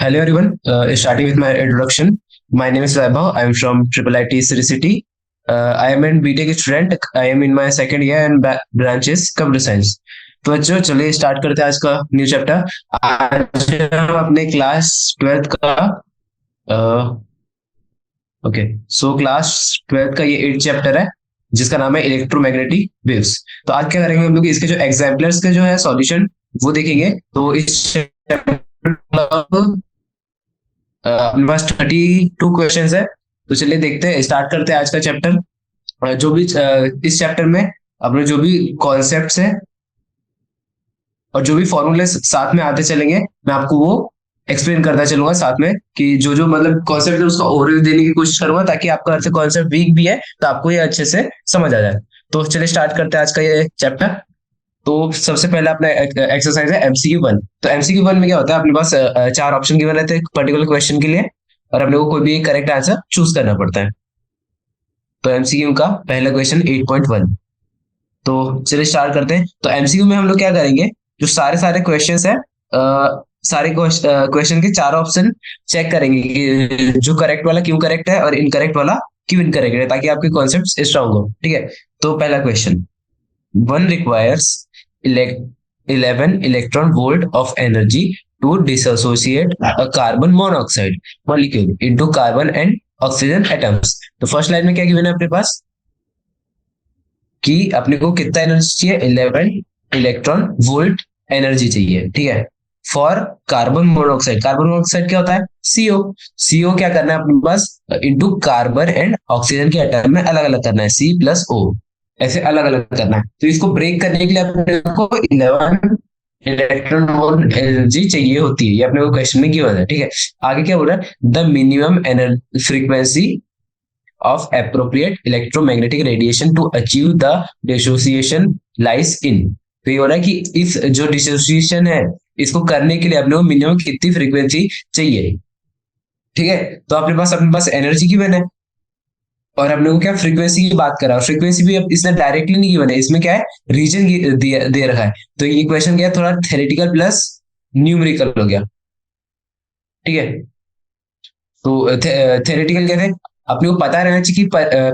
Hello everyone. Starting with my introduction, my name is Vaibhav. I am from Triple IT City City. I am an BTech student. I am in my second year and branch is Computer Science. तो बच्चों चलिए start करते हैं आज का new chapter. आज हम अपने क्लास 12th का ओके सो क्लास 12th का ये 8th चैप्टर है जिसका नाम है इलेक्ट्रोमैग्नेटिक वेव्स। तो आज क्या करेंगे हम लोग इसके जो एग्जाम्पलर्स के जो है सॉल्यूशन वो देखेंगे। तो इस अपने पास 32 क्वेश्चंस है। तो चलिए देखते हैं, स्टार्ट करते हैं आज का चैप्टर। जो भी इस चैप्टर में अपने जो भी कॉन्सेप्ट्स है और जो भी फॉर्मूले साथ में आते चलेंगे मैं आपको वो एक्सप्लेन करता चलूंगा साथ में कि जो मतलब कॉन्सेप्ट है उसका ओवरव्यू देने की कोशिश करूंगा ताकि आपका अर्थ कॉन्सेप्ट वीक भी है तो आपको ये अच्छे से समझ आ जाए। तो चलिए स्टार्ट करते हैं आज का ये चैप्टर। तो सबसे पहले अपना एक्सरसाइज है MCQ 1। तो MCQ 1 में क्या होता है, अपने पास चार ऑप्शन गिवन रहते हैं एक पर्टिकुलर क्वेश्चन के लिए और अपने को कोई भी एक करेक्ट आंसर चूज करना पड़ता है। तो MCQ का पहला क्वेश्चन 8.1। तो चलिए स्टार्ट करते हैं। तो MCQ में हम लोग क्या करेंगे, जो सारे सारे क्वेश्चन है सारे क्वेश्चन के चार ऑप्शन चेक करेंगे कि जो करेक्ट वाला क्यों करेक्ट है और इनकरेक्ट वाला क्यों इनकरेक्ट है ताकि आपके कॉन्सेप्ट स्ट्रांग हो। ठीक है, तो पहला question, one requires 11 electron volt of energy to dissociate a carbon monoxide molecule into carbon and oxygen atoms। तो फर्स्ट लाइन में क्या गिवन है अपने पास कि अपने को कितना एनर्जी चाहिए, 11 इलेक्ट्रॉन वोल्ट एनर्जी चाहिए। ठीक है, for carbon monoxide. Carbon monoxide क्या होता है, CO। CO क्या करना है अपने पास, इंटू कार्बन एंड ऑक्सीजन के एटम में अलग अलग करना है, C+O ऐसे अलग अलग करना है। तो इसको ब्रेक करने के लिए अपने को 11 इलेक्ट्रॉन वोल्ट एनर्जी चाहिए होती है, ये अपने को क्वेश्चन में गिवन है। ठीक है, आगे क्या बोल रहा है, the minimum energy frequency of appropriate electromagnetic radiation to achieve the dissociation lies in. तो ये हो रहा है कि इस जो डिसोसिएशन है इसको करने के लिए अपने को मिनिमम कितनी फ्रीक्वेंसी चाहिए। ठीक है, तो अपने पास एनर्जी गिवन है और अपने को क्या फ्रीक्वेंसी की बात करा, फ्रीक्वेंसी भी अब इसने डायरेक्टली नहीं गिवन है, इसमें क्या है रीजन दे रखा है। तो ये क्वेश्चन क्या है, थोड़ा थ्योरेटिकल प्लस न्यूमेरिकल हो गया। ठीक है, तो थ्योरेटिकल क्या थे, अपने को पता रहना चाहिए कि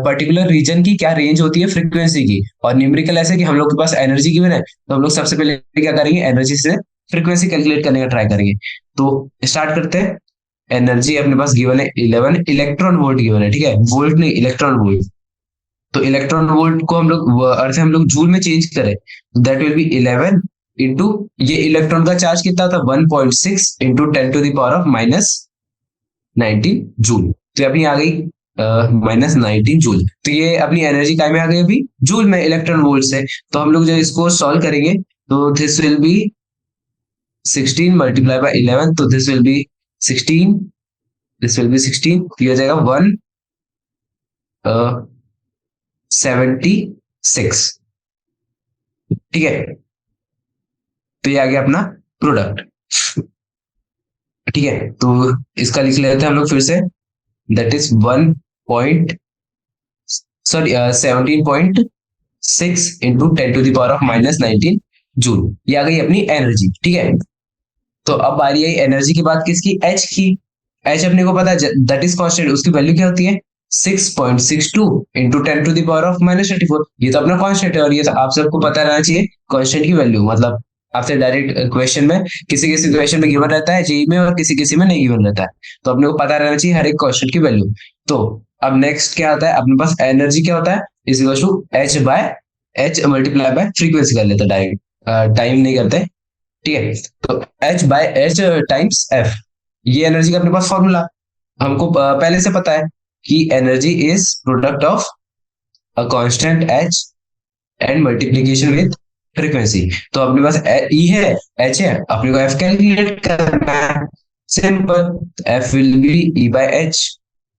पर्टिकुलर रीजन की क्या रेंज होती है फ्रीक्वेंसी की, और न्यूमेरिकल ऐसे कि हम लोग के पास एनर्जी गिवन है तो हम लोग सबसे पहले क्या करेंगे, एनर्जी से फ्रीक्वेंसी कैलकुलेट करने का ट्राई करेंगे। तो स्टार्ट करते हैं। एनर्जी अपने पास गिवन है 11 इलेक्ट्रॉन वोल्ट गिवन है। ठीक है, वोल्ट नहीं इलेक्ट्रॉन वोल्ट। तो इलेक्ट्रॉन वोल्ट को हम लोग अर्थ हम लोग जूल में चेंज करें, दैट विल बी 11 इंटू ये इलेक्ट्रॉन का चार्ज कितना था 1.6 इंटू 10⁻⁻19 जूल। तो अपनी आ गई -19 जूल। तो ये अपनी एनर्जी काय में आ गई अभी जूल में इलेक्ट्रॉन वोल्ट से। तो हम लोग जब इसको सॉल्व करेंगे तो this will be 16 multiply by 11, तो this will be 16, this will be 16, तो ये हो जाएगा 176। ठीक है, तो ये आ गया अपना प्रोडक्ट। ठीक है, तो इसका लिख लेते हैं हम लोग फिर से, दैट इज 17.6 इंटू 10⁻⁻19 जूल। ये आ गई अपनी एनर्जी। ठीक है, तो अब आ रही है एनर्जी की बात किसकी, H की। H अपने को पता है दैट इज कांस्टेंट, उसकी वैल्यू क्या होती है 6.62 इंटू 10⁻⁻34। ये तो अपना कांस्टेंट है और ये तो आप सबको पता रहना चाहिए कांस्टेंट की वैल्यू। मतलब आपसे डायरेक्ट क्वेश्चन में किसी किसी क्वेश्चन में गिवन रहता है जेई में और किसी किसी में नहीं गिवन रहता है, तो अपने को पता रहना चाहिए हर एक कांस्टेंट की वैल्यू। तो अब नेक्स्ट क्या होता है, अपने पास एनर्जी क्या होता है is equal to H multiply by frequency कर लेते हैं डायरेक्ट, टाइम नहीं करते। ठीक है, तो H टाइम्स F, ये एनर्जी का अपने पास फॉर्मूला हमको पहले से पता है कि energy is product of a constant H and multiplication with frequency. तो अपने पास E है H है, अपने को F कैलकुलेट करना है, simple, F will be E by H।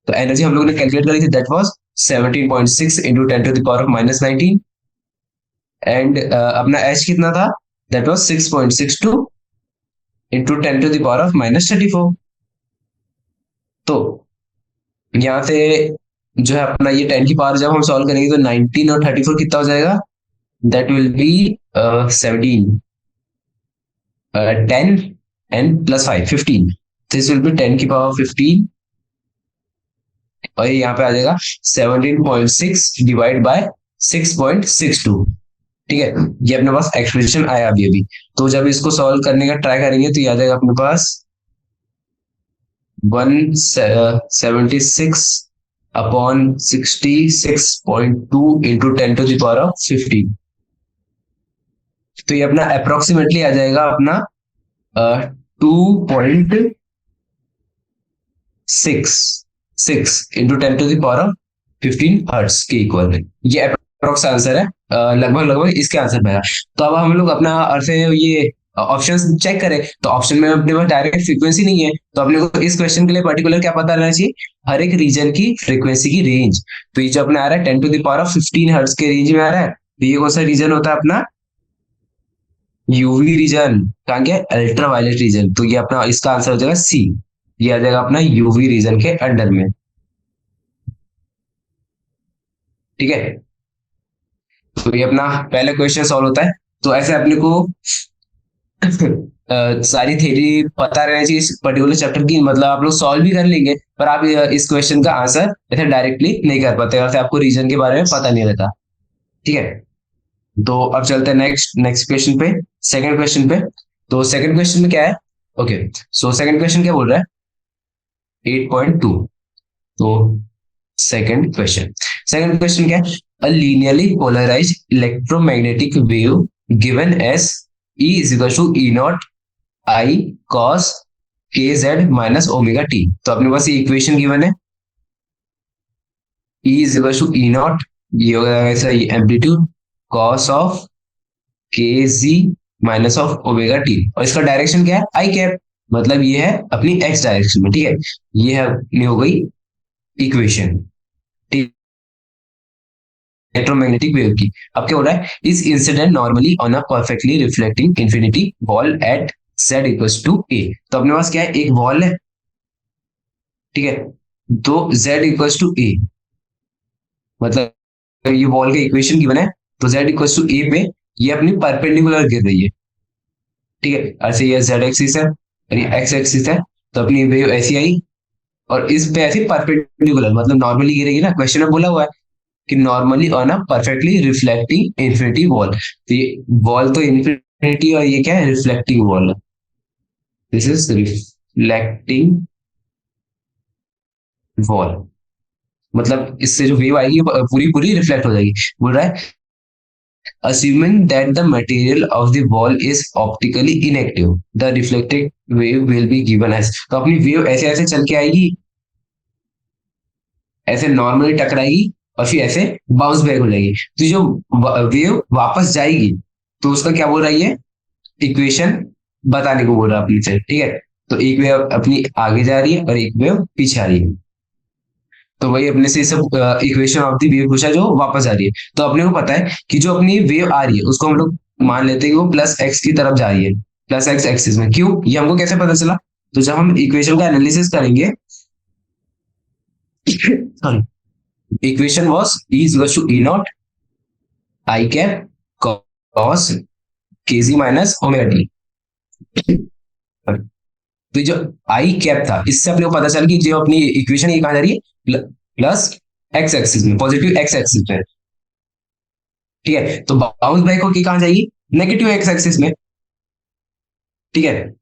तो एनर्जी हम लोगों ने कैलकुलेट करी थी, दैट वाज 17.6 इंटू 10⁻⁻19 एंड अपना H कितना था, दैट वाज 6.62 इंटू 10⁻⁻34। तो यहाँ से जो है अपना ये 10 की पावर जब हम सॉल्व करेंगे तो 19 और 34 कितना हो जाएगा, that will B 17, 10 and +5 15। This will be 10⁻15 और ये यहाँ पे आ जाएगा 17.6 डिवाइड बाय 6.62। ठीक है, ये अपने पास एक्सप्रेशन आया अभी अभी। तो जब इसको सॉल्व करने का ट्राई करेंगे तो ये आ जाएगा अपने पास 176 अपॉन 66.2 इंटू 10⁻15। तो ये अपना अप्रोक्सीमेटली आ जाएगा अपना 2.66 इंटू 10⁻15 हर्ट्स के इक्वल है। ये अप्रोक्स आंसर है, लगभग लगभग इसके आंसर में है। तो अब हम लोग अपना और से ये ऑप्शंस चेक करें तो ऑप्शन में अपने पास डायरेक्ट फ्रीक्वेंसी नहीं है, तो अपने को इस क्वेश्चन के लिए पर्टिकुलर क्या पता रहना चाहिए, हर एक रीजन की फ्रीक्वेंसी की रेंज। तो ये जो अपने आ रहा है 10⁻15 हर्ट्स के रेंज में आ रहा है, तो ये कौन सा रीजन होता है अपना, यूवी रीजन। कहा गया अल्ट्रा वायलेट रीजन, तो ये अपना इसका आंसर हो जाएगा सी, ये आ जाएगा अपना यूवी रीजन के अंडर में। ठीक है, तो ये अपना पहला क्वेश्चन सॉल्व होता है। तो ऐसे अपने को सारी थ्योरी पता रहना चाहिए इस पर्टिकुलर चैप्टर की, मतलब आप लोग सॉल्व भी कर लेंगे पर आप इस क्वेश्चन का आंसर ऐसे डायरेक्टली नहीं कर पाते और आपको रीजन के बारे में पता नहीं रहता। ठीक है, तो अब चलते हैं नेक्स्ट नेक्स्ट क्वेश्चन पे, सेकंड क्वेश्चन पे। तो सेकंड क्वेश्चन में क्या है, ओके सो सेकंड क्वेश्चन क्या बोल रहा है, 8.2। तो सेकंड क्वेश्चन क्या है, a linearly polarised electromagnetic wave given as E is equal to E naught I cos kz minus omega t। तो अपने पास ये इक्वेशन गिवन है, E is equal to E naught, ये हो जाएगा ऐसा amplitude cos of kz minus of omega T, और इसका डायरेक्शन क्या है आई कैप, मतलब ये है अपनी एक्स डायरेक्शन में। ठीक है, ये है अपनी हो गई इक्वेशन इलेक्ट्रोमैग्नेटिक वेव की। अब क्या हो रहा है, is incident normally on a perfectly reflecting infinity wall at z equals to a। तो अपने पास क्या है, एक वॉल है, ठीक है, तो z इक्वल्स टू a, मतलब ये वॉल का इक्वेशन गिवन है, तो z इक्वल्स टू a पे ये अपनी परपेंडिकुलर गिर रही है। ठीक है, ऐसे ये z एक्सिस है और ये x एक्सिस है, तो अपनी वेव ऐसी आई और इस पे ऐसी परपेंडिकुलर, मतलब नॉर्मली गिरेगी ना, क्वेश्चन में बोला हुआ है कि normally on a perfectly reflecting infinity wall. तो ये वॉल तो इन्फिनिटी और ये क्या है, reflecting wall, this is reflecting wall, मतलब इससे जो वेव आएगी पूरी पूरी रिफ्लेक्ट हो जाएगी। बोल रहा है assuming that the material of the wall is optically inactive the reflected wave will be given as। तो अपनी वेव ऐसे ऐसे चल के आएगी, ऐसे नॉर्मली टकराएगी और फिर ऐसे बाउंस बैक हो जाएगी। तो जो वेव वापस जाएगी तो उसका क्या बोल रहा है, ये इक्वेशन बताने को बोल रहा है अपनी से। ठीक है, तो एक वेव अपनी आगे जा रही है और एक वेव पीछे आ रही है, तो वही अपने से सब इक्वेशन ऑफ द वेव पूछा जो वापस आ रही है। तो अपने को पता है कि जो अपनी वेव आ रही है उसको हम लोग मान लेते हैं कि वो प्लस एक्स की तरफ जा रही है, प्लस एक्स एक्सिस में। क्यों, ये हमको कैसे पता चला, तो जब हम इक्वेशन का एनालिसिस करेंगे equation was E is equal to E naught I cap cos kz minus omega T. तो जो आई कैप था इससे अपने को पता चला कि जो अपनी इक्वेशन ये कहां जा रही है, प्लस एक्स एक्सिस में, पॉजिटिव एक्स एक्सिस में। ठीक है, तो बाउंस बैक होकर कहां जाएगी, नेगेटिव एक्स एक्सिस में। ठीक है,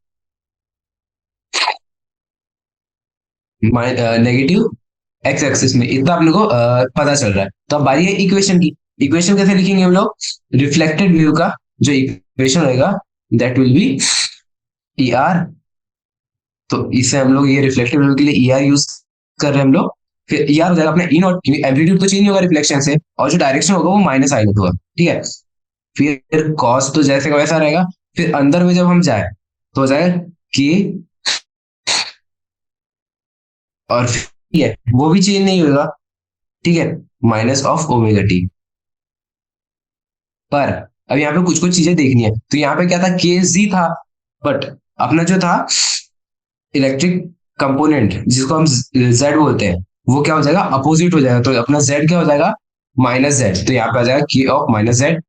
नेगेटिव एक्स एक्सिस में, इतना अपने को पता चल रहा है। तो अब बारी है इक्वेशन की। इक्वेशन कैसे लिखेंगे हम लोग, रिफ्लेक्टेड व्यू का जो इक्वेशन रहेगा that will be E R. तो इसे हम लोग ये रिफ्लेक्टेड व्यू के लिए ई आर यूज कर रहे हैं हम लोग। फिर ई आर हो जाएगा अपना ई नॉट, एम्पलीट्यूड तो चेंज होगा रिफ्लेक्शन से और जो डायरेक्शन होगा वो माइनस आई होगा। ठीक है, फिर कॉस तो जैसे का वैसा रहेगा, फिर अंदर में जब हम जाए तो हो जाएगा के, और ठीक है वो भी चेंज नहीं होगा। ठीक है, माइनस ऑफ ओमेगा टी। पर अब यहाँ पे कुछ कुछ चीजें देखनी है, तो यहाँ पे क्या था, के जी था, बट अपना जो था इलेक्ट्रिक कंपोनेंट जिसको हम जेड बोलते हैं वो क्या हो जाएगा, अपोजिट हो जाएगा। तो अपना जेड क्या हो जाएगा, माइनस जेड। तो यहाँ पे आ जाएगा के of minus Z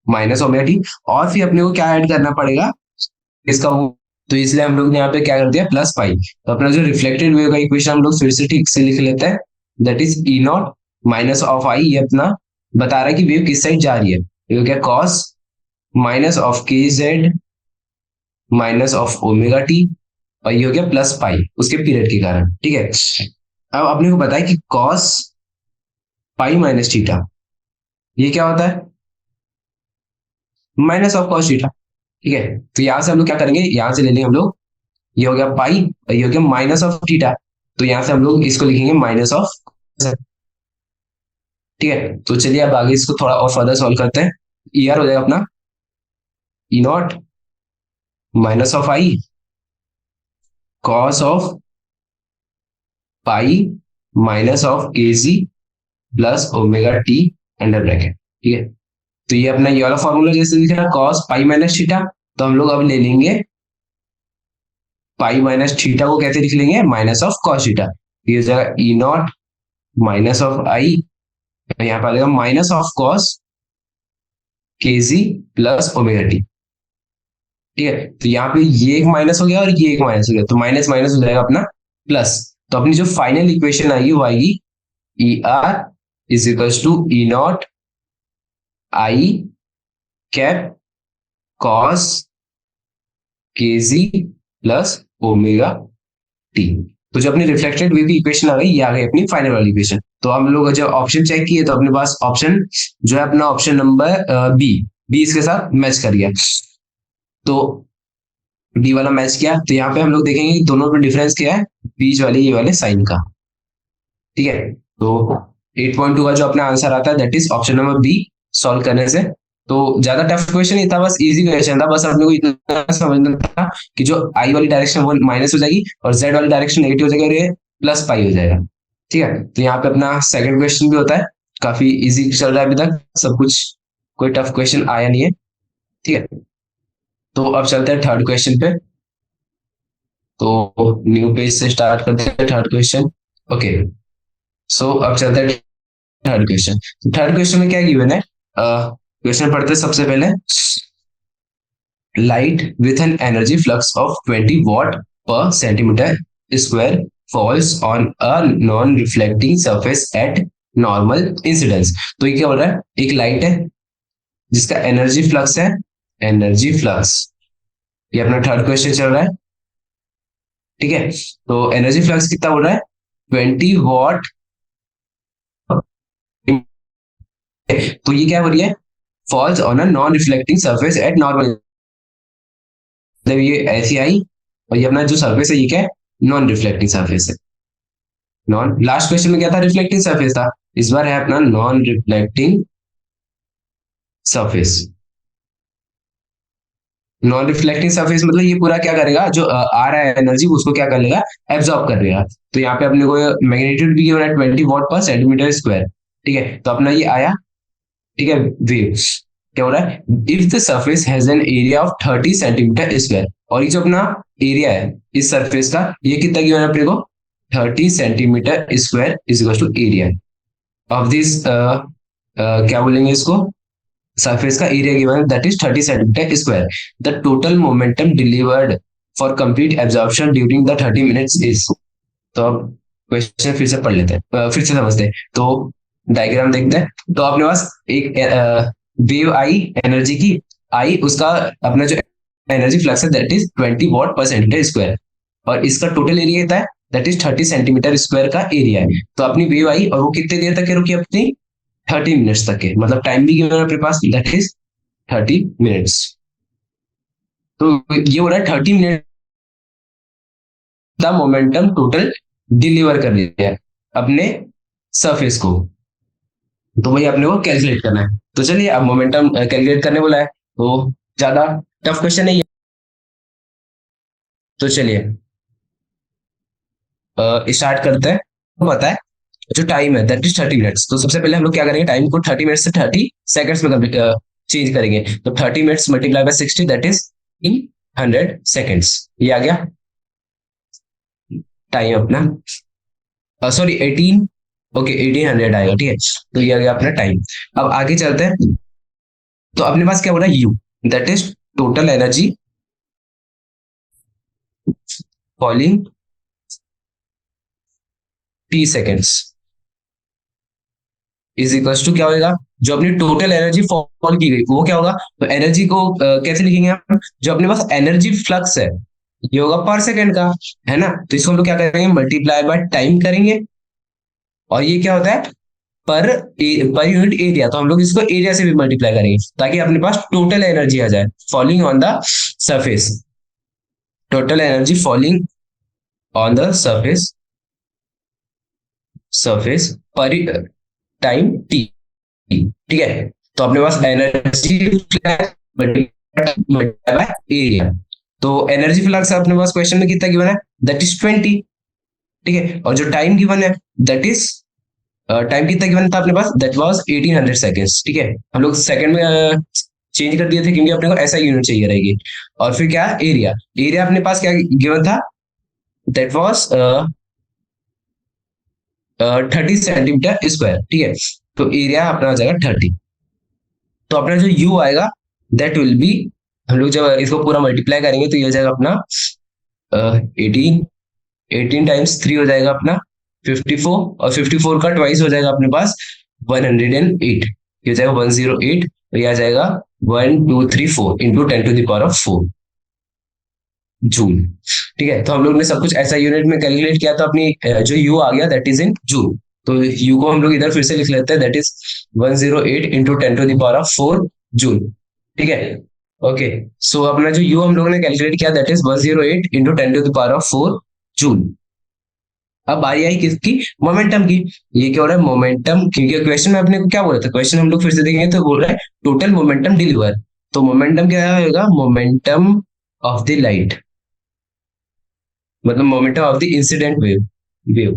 minus omega T. और फिर अपने को क्या ऐड करना पड़ेगा, इसका वो तो इसलिए हम लोग ने यहाँ पे क्या कर दिया, प्लस पाई। तो अपना जो रिफ्लेक्टेड वेव का इक्वेशन हम लोग फिर से ठीक से लिख लेते हैं, that is E not minus of I. ये अपना बता रहा है कि वेव किस साइड जा रही है, ये क्या, कॉस माइनस ऑफ के Z minus of omega T, और ये हो गया प्लस पाई उसके पीरियड के कारण, ठीक है। अब अपने को पता है कि कॉस पाई माइनस थीटा, ये क्या होता है, माइनस ऑफ कॉस थीटा, ठीक है। तो यहां से हम लोग क्या करेंगे, यहां से ले लेंगे हम लोग, ये हो गया पाई और ये हो गया माइनस ऑफ थीटा। तो यहां से हम लोग इसको लिखेंगे माइनस ऑफ, ठीक है। तो चलिए अब आगे इसको थोड़ा और फर्दर सॉल्व करते हैं। ई आर हो जाएगा अपना E not minus of I cos of pi minus of K G plus omega T under bracket, ठीक है। तो ये अपना ये वाला फॉर्मूला जैसे दिख रहा है कॉस पाई माइनस थीटा, तो हम लोग अब ले लेंगे पाई माइनस थीटा को कैसे लिख लेंगे, माइनस ऑफ कॉस थीटा। ये हो जाएगा ई नॉट माइनस ऑफ आई, यहाँ पर आ जाएगा minus of cos K G plus omega T, ठीक है। तो यहाँ पे ये एक माइनस हो गया और ये एक माइनस हो गया, तो माइनस माइनस हो जाएगा अपना प्लस। तो अपनी जो फाइनल इक्वेशन आएगी वो आएगी E R is equals to E naught I cap cos K G plus omega T. तो जो अपनी रिफ्लेक्टेड वेव की इक्वेशन आ गई, ये आ गई अपनी फाइनल वाली इक्वेशन। तो हम लोग जब ऑप्शन चेक किए तो अपने पास ऑप्शन जो है अपना ऑप्शन नंबर बी, बी इसके साथ मैच कर गया। तो डी वाला मैच किया, तो यहाँ पे हम लोग देखेंगे कि दोनों में डिफरेंस क्या है, बीच वाले ये वाले साइन का, ठीक है। तो 8.2 का जो अपना आंसर आता है that is option number B, solve करने से। तो ज्यादा टफ क्वेश्चन नहीं था, बस इजी क्वेश्चन था, बस अपने को इतना समझना था कि जो आई वाली डायरेक्शन वो माइनस हो जाएगी और जेड वाली डायरेक्शन नेगेटिव हो जाएगी और ये प्लस पाई हो जाएगा, ठीक है। तो यहाँ पे अपना सेकंड क्वेश्चन भी होता है, काफी इजी चल रहा है अभी तक सब कुछ, कोई टफ क्वेश्चन आया नहीं है, ठीक है। तो अब चलते हैं थर्ड क्वेश्चन पे। तो न्यू पेज से स्टार्ट करते हैं थर्ड क्वेश्चन, ओके। सो अब चलते हैं थर्ड क्वेश्चन। थर्ड क्वेश्चन में क्या गिवन है, क्वेश्चन पढ़ते हैं सबसे पहले। Light with an energy flux of 20 watt per centimeter square falls on a non reflecting surface at normal incidence। तो ये क्या बोल रहा है, एक लाइट है जिसका एनर्जी फ्लक्स है, एनर्जी फ्लक्स, ये अपना थर्ड क्वेश्चन चल रहा है, ठीक है। तो एनर्जी फ्लक्स कितना बोल रहा है, 20 वॉट। तो ये क्या हो रही है, falls on a non reflecting surface at normal, मतलब ये ऐसी आई और ये अपना जो सरफेस है ये क्या है, नॉन रिफ्लेक्टिंग सरफेस है। नॉन, लास्ट क्वेश्चन में क्या था, रिफ्लेक्टिंग सरफेस था, इस बार है अपना non reflecting surface. Non reflecting surface मतलब ये पूरा क्या करेगा, जो आ रहा है एनर्जी उसको क्या कर लेगा, एब्जॉर्ब कर लेगा। तो यहाँ पे अपने को मैग्नीट्यूड भी गिवन है 20 वॉट पर सेंटीमीटर स्क्वायर, ठीक है। तो अपना ये आया, ठीक है, वेव क्या हो रहा है, if the surface has an area of 30 centimetre square, और ये जो अपना एरिया है इस सरफेस का, ये कितना गिवन है अपने को, 30 centimetre square is equal to area of this, क्या बोलेंगे इसको, सरफेस का एरिया गिवन है that is 30 centimetre square. The total momentum delivered for complete absorption during the 30 minutes is. तो अब क्वेश्चन फिर से पढ़ लेते हैं, फिर से समझते हैं। तो डायग्राम देखते हैं। तो अपने पास एक वेव आई एनर्जी की, आई उसका अपना जो एनर्जी फ्लक्स है दैट इज 20 वॉट पर सेंटीमीटर स्क्वायर, और इसका टोटल एरिया कितना है, दैट इज 30 सेंटीमीटर स्क्वायर का एरिया है। तो अपनी वेव आई और वो कितने देर तक रुकी, अपनी 30 मिनट्स तक के, मतलब टाइम भी गिवन है अपने पास दैट इज 30 मिनट्स। तो ये हो रहा है 30 minute the momentum total deliver कर दिया है अपने सरफेस को, तो वही अपने को कैलकुलेट करना है। तो चलिए अब मोमेंटम कैलकुलेट करने बोला है, तो ज्यादा टफ क्वेश्चन नहीं है। तो चलिए स्टार्ट करते हैं। पता है जो टाइम है दैट इज 30 मिनट्स, तो सबसे पहले हम लोग क्या करेंगे, टाइम को 30 मिनट्स से 30 सेकंड्स में चेंज करेंगे। तो 30 minutes multiply by 60 that is in 100 seconds, ये आ गया टाइम अपना, सॉरी 18, ओके 1800 आएगा, ठीक है। तो ये आ गया अपना टाइम। अब आगे चलते हैं। तो अपने पास क्या हो रहा है, U that is total energy falling T seconds is equals to क्या होगा, जो अपनी टोटल एनर्जी फॉल की गई वो क्या होगा, तो एनर्जी को कैसे लिखेंगे हम, जो अपने पास एनर्जी फ्लक्स है ये होगा पर सेकेंड का, है ना, तो इसको हम लोग क्या करेंगे, मल्टीप्लाई बाय टाइम करेंगे, और ये क्या होता है पर यूनिट एरिया, तो हम लोग इसको एरिया से भी मल्टीप्लाई करेंगे ताकि अपने पास टोटल एनर्जी आ जाए falling on the surface, total energy falling on the surface पर टाइम टी, ठीक है, तो अपने पास एनर्जी मल्टीप्लाई बाय एरिया, तो एनर्जी फ्लक्स अपने पास क्वेश्चन में कितना गिवन है, दैट इज 20, ठीक है, और जो टाइम गिवन है दैट इज टाइम कितना गिवन था अपने पास, दैट वाज 1800 सेकेंड्स, ठीक है, हम लोग सेकंड में चेंज कर दिए थे क्योंकि अपने को ऐसा यूनिट चाहिए रहेगी, और फिर क्या एरिया, एरिया अपने पास क्या गिवन था, दैट वाज 30 सेंटीमीटर स्क्वायर, ठीक है, तो एरिया अपना हो जाएगा 30, तो अपना जो यू आएगा दैट विल बी, हम लोग जब इसको पूरा मल्टीप्लाई करेंगे तो ये हो जाएगा अपना 18, 18 टाइम्स 3 हो जाएगा अपना 54, और 54 का ट्वाइस हो जाएगा अपने पास 108, ये हो जाएगा 108, तो ये आ जाएगा 1234 इंटू 10⁴ जूल, ठीक है, तो हम लोग ने सब कुछ ऐसा यूनिट में कैलकुलेट किया, तो अपनी जो यू आ गया दैट इज इन जूल, तो यू को हम लोग इधर फिर से लिख लेते हैं, दैट इज 108 इंटू 10⁴ जूल, ठीक है, ओके, सो अपना जो यू हम लोगों ने कैलकुलेट किया दैट इज 108 इंटू 10⁴ जूल। अब बारी आई किसकी, मोमेंटम की, ये क्या हो रहा है मोमेंटम, क्योंकि क्वेश्चन में अपने को क्या बोला था, क्वेश्चन हम लोग फिर से देखेंगे तो बोल रहा है टोटल मोमेंटम डिलीवर, तो मोमेंटम क्या होगा, मोमेंटम ऑफ द लाइट, मतलब momentum of the incident wave,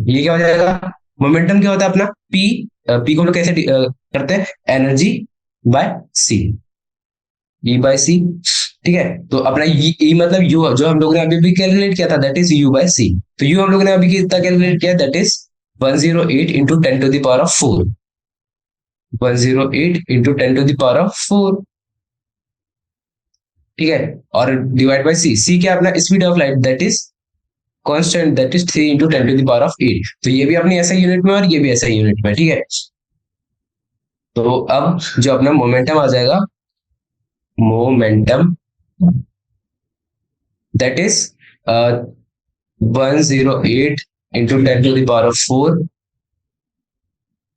ये क्या हो जाएगा, मोमेंटम क्या होता है अपना पी, पी को हम लोग कैसे करते हैं, energy by C, E by C, ठीक है, तो अपना ई मतलब यू जो हम लोगों ने अभी भी कैलकुलेट किया था दैट इज यू बाय सी, तो यू हम लोगों ने अभी कितना कैलकुलेट किया दैट इज 108 इंटू 10⁴, 108 इंटू 10⁴, ठीक है, और डिवाइड बाय सी, सी क्या अपना speed of light that is constant that is 3 into 10⁸, तो ये भी अपनी ऐसा यूनिट में और ये भी ऐसा यूनिट में, ठीक है, तो अब जो अपना मोमेंटम आ जाएगा, momentum that is 108 into 10⁴,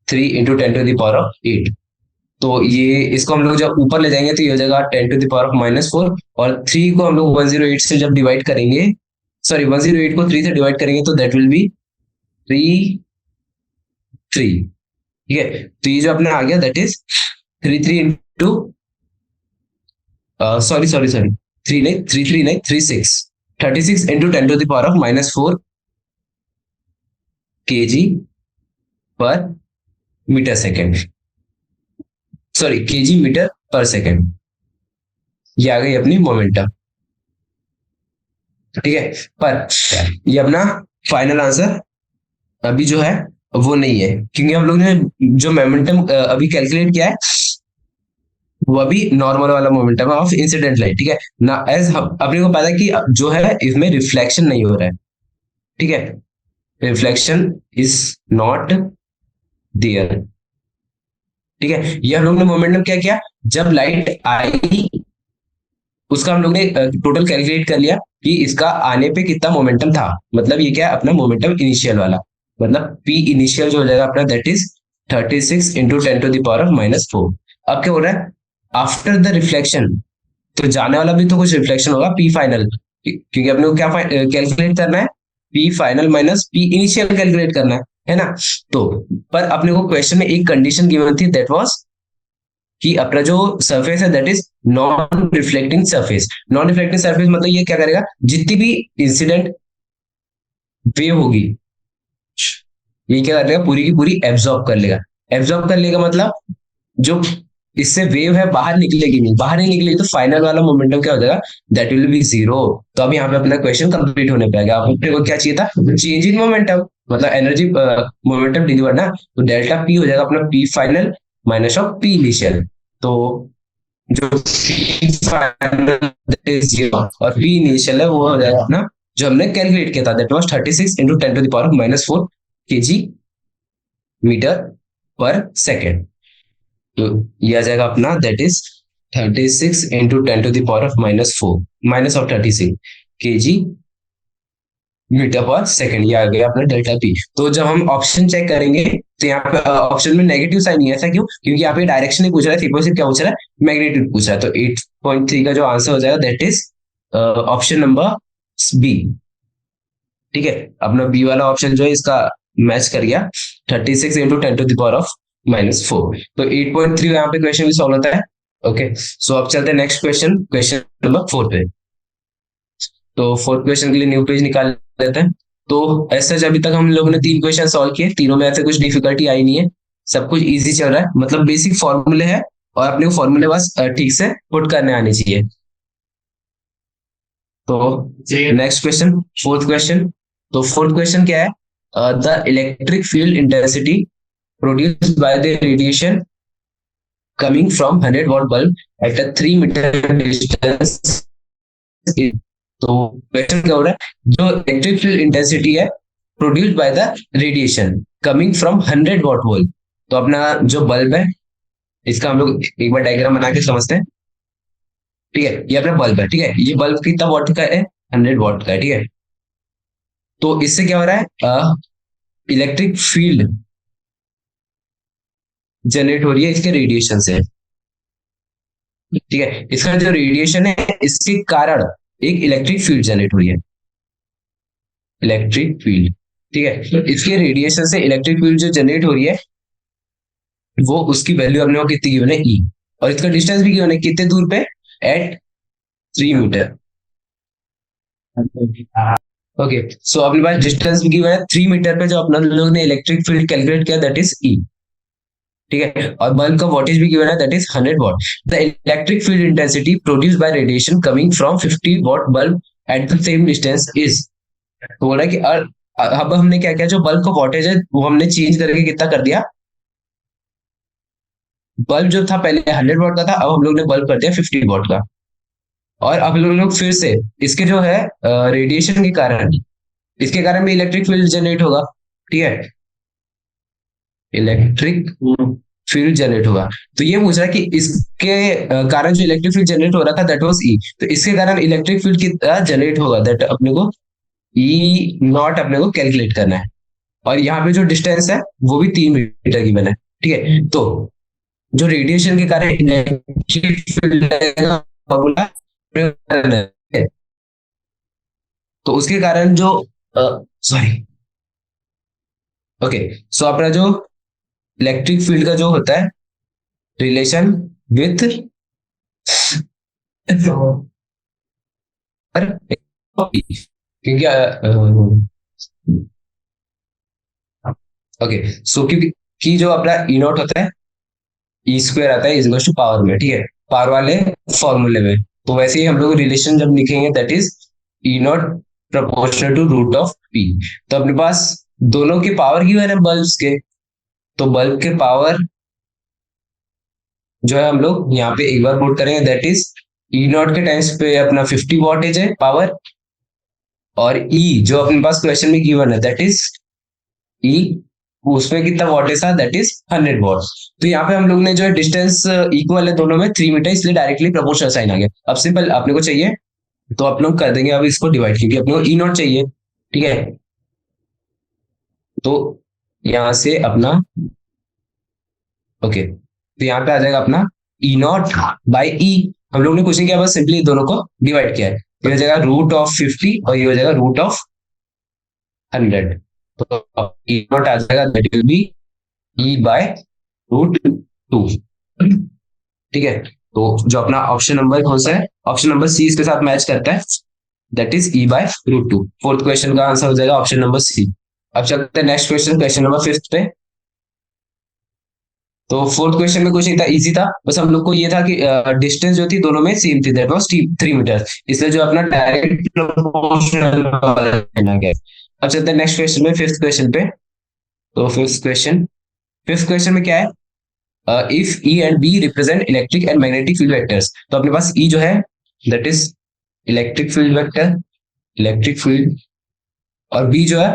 3 into 10⁸, तो ये इसको हम लोग जब ऊपर ले जाएंगे तो ये हो जाएगा 10⁻⁻⁴, और 3 को हम लोग 108 से जब डिवाइड करेंगे, सॉरी 108 को 3 से डिवाइड करेंगे तो दैट विल बी 3, ठीक है, तो ये जो अपने आ गया that is 3 into, sorry sorry sorry 3 नहीं 3 नहीं 36 into 10⁻⁻⁴ kg per metre second, sorry kg metre per second, ये आ गई अपनी मोमेंटम, ठीक है, पर ये अपना फाइनल आंसर अभी जो है वो नहीं है, क्योंकि हम लोग ने जो मोमेंटम अभी कैलकुलेट किया है वो अभी नॉर्मल वाला मोमेंटम है ऑफ इंसिडेंट लाइट, ठीक है ना, एज हम अपने को पता है कि जो है इसमें रिफ्लेक्शन नहीं हो रहा है, ठीक है, रिफ्लेक्शन इज नॉट देयर, ठीक है, ये हम लोग ने मोमेंटम क्या किया, जब लाइट आई उसका हम लोग ने टोटल कैलकुलेट कर लिया कि इसका आने पे कितना मोमेंटम था, मतलब ये क्या अपना मोमेंटम इनिशियल वाला, मतलब पी इनिशियल जो हो जाएगा अपना दैट इज 36 इंटू 10⁻⁻⁴, अब क्या हो रहा है आफ्टर द रिफ्लेक्शन, तो जाने वाला भी तो कुछ रिफ्लेक्शन होगा पी फाइनल, क्योंकि अपने को क्या कैलकुलेट करना है, P final minus P initial calculate करना है ना, तो पर अपने को क्वेश्चन में एक कंडीशन गिवन थी दैट वाज कि अपना जो सरफेस है that is non reflecting surface, non reflecting surface मतलब ये क्या करेगा, जितनी भी इंसिडेंट वेव होगी ये क्या कर लेगा, पूरी की पूरी एब्जॉर्ब कर लेगा, एब्जॉर्ब कर लेगा मतलब जो इससे वेव है बाहर निकलेगी नहीं, बाहर नहीं निकलेगी तो फाइनल वाला मोमेंटम क्या हो जाएगा, दैट विल बी जीरो, तो अब यहाँ पे अपना क्वेश्चन कंप्लीट होने पे आ गया, अपने को क्या चाहिए था, चेंज इन मोमेंटम, मतलब एनर्जी मोमेंटम डिलीवर ना, तो डेल्टा पी हो जाएगा अपना P final minus of P initial, तो जो पी फाइनल जीरो और पी इनिशियल है वो हो जाएगा अपना जो हमने कैलकुलेट किया था that was 36 × 10⁻⁻⁴ kg metre per second. तो ये आ जाएगा अपना that is 36 × 10⁻⁻⁴ minus of 36 kg metre per second, ये आ गया अपना डेल्टा पी। तो जब हम ऑप्शन चेक करेंगे तो यहाँ पे ऑप्शन में नेगेटिव साइन नहीं है, ऐसा क्यों? क्योंकि यहाँ पे डायरेक्शन नहीं पूछ रहा है, सिर्फ क्या पूछ रहा है, मैग्नीट्यूड पूछ रहा है। तो 8.3 का जो आंसर हो जाएगा that is option number B. ठीक है, अपना बी वाला ऑप्शन जो है इसका मैच कर गया 36 × 10⁻⁻⁴। तो 8.3 यहाँ पे क्वेश्चन भी सॉल्व होता है। ओके, सो अब चलते हैं नेक्स्ट क्वेश्चन, क्वेश्चन नंबर 4 पे। तो फोर्थ क्वेश्चन के लिए न्यू पेज निकाल लेते हैं। तो ऐसा अभी तक हम लोगों ने 3 क्वेश्चन सॉल्व किए, तीनों में ऐसे कुछ डिफिकल्टी आई नहीं है, सब कुछ इजी चल रहा है, मतलब बेसिक फॉर्मूले है और अपने को फॉर्मूले बस ठीक से पुट करने आने चाहिए। तो नेक्स्ट क्वेश्चन, फोर्थ क्वेश्चन। तो फोर्थ क्वेश्चन क्या है? The electric field intensity produced by the radiation coming from 100 watt bulb at a 3 meter distance। तो क्वेश्चन क्या हो रहा है? जो इलेक्ट्रिक फील्ड इंटेंसिटी है produced by the radiation coming from 100 watt bulb. तो अपना जो बल्ब है इसका हम लोग एक बार डायग्राम बना के समझते हैं। ठीक है, ये अपना बल्ब है। ठीक है, ये बल्ब कितना वॉट का है? 100 watt का है। ठीक है, तो इससे क्या हो रहा है? इलेक्ट्रिक फील्ड जनरेट हो रही है इसके रेडिएशन से। ठीक है, इसका जो रेडिएशन है इसके कारण एक इलेक्ट्रिक फील्ड जनरेट हो रही है, इलेक्ट्रिक फील्ड। ठीक है, तो इसके रेडिएशन से इलेक्ट्रिक फील्ड जो जनरेट हो रही है वो उसकी वैल्यू अपने को कितनी गिवन है? ई। और इसका डिस्टेंस भी गिवन है, कितने दूर पे? Eight 3 metre. ओके, सो अपने पास डिस्टेंस भी गिवन है 3 मीटर पे, जो अपना लोग ने इलेक्ट्रिक फील्ड कैलकुलेट किया दैट इज ई। ठीक है, और बल्ब का वोल्टेज भी गिवन है that is 100 watt। The electric field intensity produced by radiation coming from 50 watt bulb at the same distance is. तो बोला कि अब हमने क्या किया, जो बल्ब का वोल्टेज है वो हमने चेंज करके कितना कर दिया? बल्ब जो था पहले 100 watt का था, अब हम लोग ने बल्ब कर दिया 50 watt का। और अब लोग फिर से इसके जो है रेडिएशन के कारण, इसके कारण भी इलेक्ट्रिक फील्ड जनरेट होगा। ठीक है, इलेक्ट्रिक फील्ड जनरेट होगा। तो ये पूछ रहा है कि इसके कारण जो इलेक्ट्रिक फील्ड जनरेट हो रहा था दैट वाज ई, तो इसके कारण इलेक्ट्रिक फील्ड कितना जनरेट होगा दैट अपने को ई नॉट अपने को कैलकुलेट करना है। और यहाँ पे जो डिस्टेंस है वो भी 3 मीटर की बना है। ठीक है, तो जो रेडिएशन के कारण इलेक्ट्रिक फील्ड फॉर्मूला, तो उसके कारण जो सॉरी ओके, सो अपना जो इलेक्ट्रिक फील्ड का जो होता है रिलेशन विथ क्योंकि ओके, सो क्योंकि जो अपना ई नॉट होता है ई स्क्वायर आता है इज टू पावर में। ठीक है, पावर वाले फॉर्मूले में। तो वैसे ही हम लोग रिलेशन जब लिखेंगे that is E naught proportional to root of P. तो अपने पास दोनों की पावर गिवन है बल्ब्स के, तो बल्ब के पावर जो है हम लोग यहाँ पे एक बार पुट करेंगे दैट इज ई नॉट के टाइम्स पे अपना 50 वॉटेज है पावर, और ई जो अपने पास क्वेश्चन में गिवन है दैट इज ई, उसमें कितना वॉटेज था दैट इज 100 वॉट। तो यहाँ पे हम लोग ने जो है डिस्टेंस इक्वल है दोनों में 3 मीटर, इसलिए डायरेक्टली प्रोपोर्शनल साइन आ गया। अब सिंपल अपने को चाहिए तो आप लोग कर देंगे अब इसको डिवाइड, क्योंकि अपने को ई नॉट चाहिए। ठीक है, तो यहां से अपना ओके, तो यहाँ पे आ जाएगा अपना ई नॉट बाई ई। हम लोग ने कुछ नहीं किया, बस सिंपली दोनों को डिवाइड किया है। ये हो जाएगा रूट ऑफ 50 और ये हो जाएगा रूट ऑफ 100। तो ई नॉट आ जाएगा that will be E by root 2। ठीक है, तो जो अपना ऑप्शन नंबर कौन सा है? ऑप्शन नंबर सी इसके साथ मैच करता है, that is E by root 2। Fourth question का आंसर हो जाएगा ऑप्शन नंबर सी। अब चलते हैं नेक्स्ट क्वेश्चन, क्वेश्चन नंबर 5 पे। तो फोर्थ क्वेश्चन में कुछ नहीं था, इजी था, बस हम लोग को ये था कि डिस्टेंस जो थी दोनों में सेम थी दैट वाज 3 मीटर, इसलिए जो अपना डायरेक्ट प्रोपोर्शनल लेना गया। अब चलते हैं नेक्स्ट क्वेश्चन में, फिफ्थ क्वेश्चन पे। तो फिफ्थ क्वेश्चन में क्या है? If E and B represent electric and magnetic field vectors. तो अपने पास ई जो है that is electric field vector, electric field, और बी जो है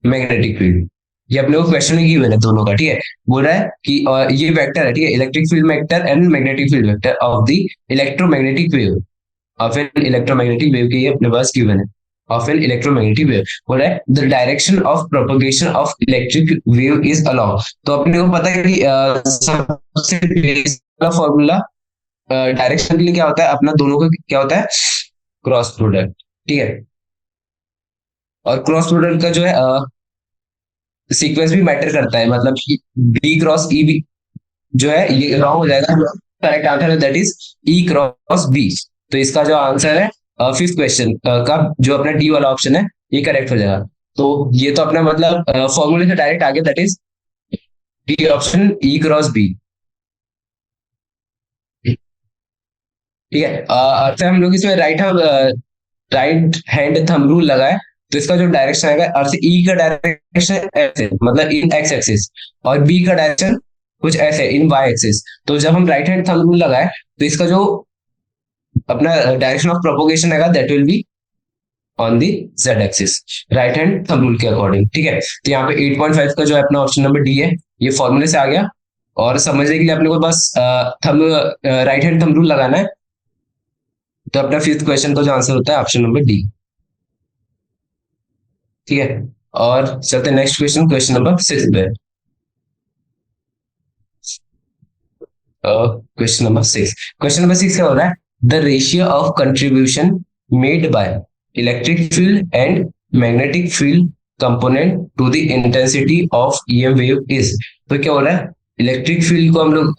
मैग्नेटिक फील्ड। ये अपने को क्वेश्चन में गिवन है दोनों का, ठीक है। बोल रहा है कि ये वेक्टर है, ठीक है, electric field vector and magnetic field vector of the electromagnetic wave of an electromagnetic wave के ये अपने पास गिवन है, ऑफ एन इलेक्ट्रोमैग्नेटिक वेव। बोल रहा है the direction of propagation of electric wave is along. तो अपने को पता है कि सबसे बेसिक फॉर्मूला डायरेक्शन के लिए क्या होता है अपना, दोनों का क्या होता है, क्रॉस प्रोडक्ट, ठीक है। और क्रॉस प्रोडक्ट का जो है सीक्वेंस भी मैटर करता है, मतलब कि बी क्रॉस ई भी जो है ये रॉन्ग हो जाएगा, करेक्ट आंसर है that is E cross B. तो इसका जो आंसर है फिफ्थ क्वेश्चन का जो अपना डी वाला ऑप्शन है ये करेक्ट हो जाएगा। तो ये तो अपना मतलब फॉर्मूले से डायरेक्ट आगे, that is D option E cross B, ठीक है। अच्छा हम लोग इसमें राइट हैंड थंब रूल लगाए, तो इसका जो डायरेक्शन आएगा अर्थ ई का डायरेक्शन ऐसे, मतलब इन एक्स एक्सिस, और बी का डायरेक्शन कुछ ऐसे इन वाई एक्सिस। तो जब हम राइट हैंड थंब रूल लगाए तो इसका जो अपना डायरेक्शन ऑफ प्रोपोगेशन आएगा that will be on the Z axis, right hand thumb rule के अकॉर्डिंग, ठीक है। तो यहाँ पे 8.5 का जो है अपना ऑप्शन नंबर डी है, ये फॉर्मूले से आ गया। और समझने के लिए अपने को बस thumb right hand thumb rule लगाना है। तो अपना फिफ्थ क्वेश्चन का जो आंसर होता है ऑप्शन नंबर डी, ठीक है। और चलते नेक्स्ट क्वेश्चन, क्वेश्चन नंबर 6 पे। क्वेश्चन नंबर 6 क्या हो रहा है, the ratio of contribution made by electric field and magnetic field component to the intensity of EM wave is. तो क्या हो रहा है, इलेक्ट्रिक फील्ड को हम लोग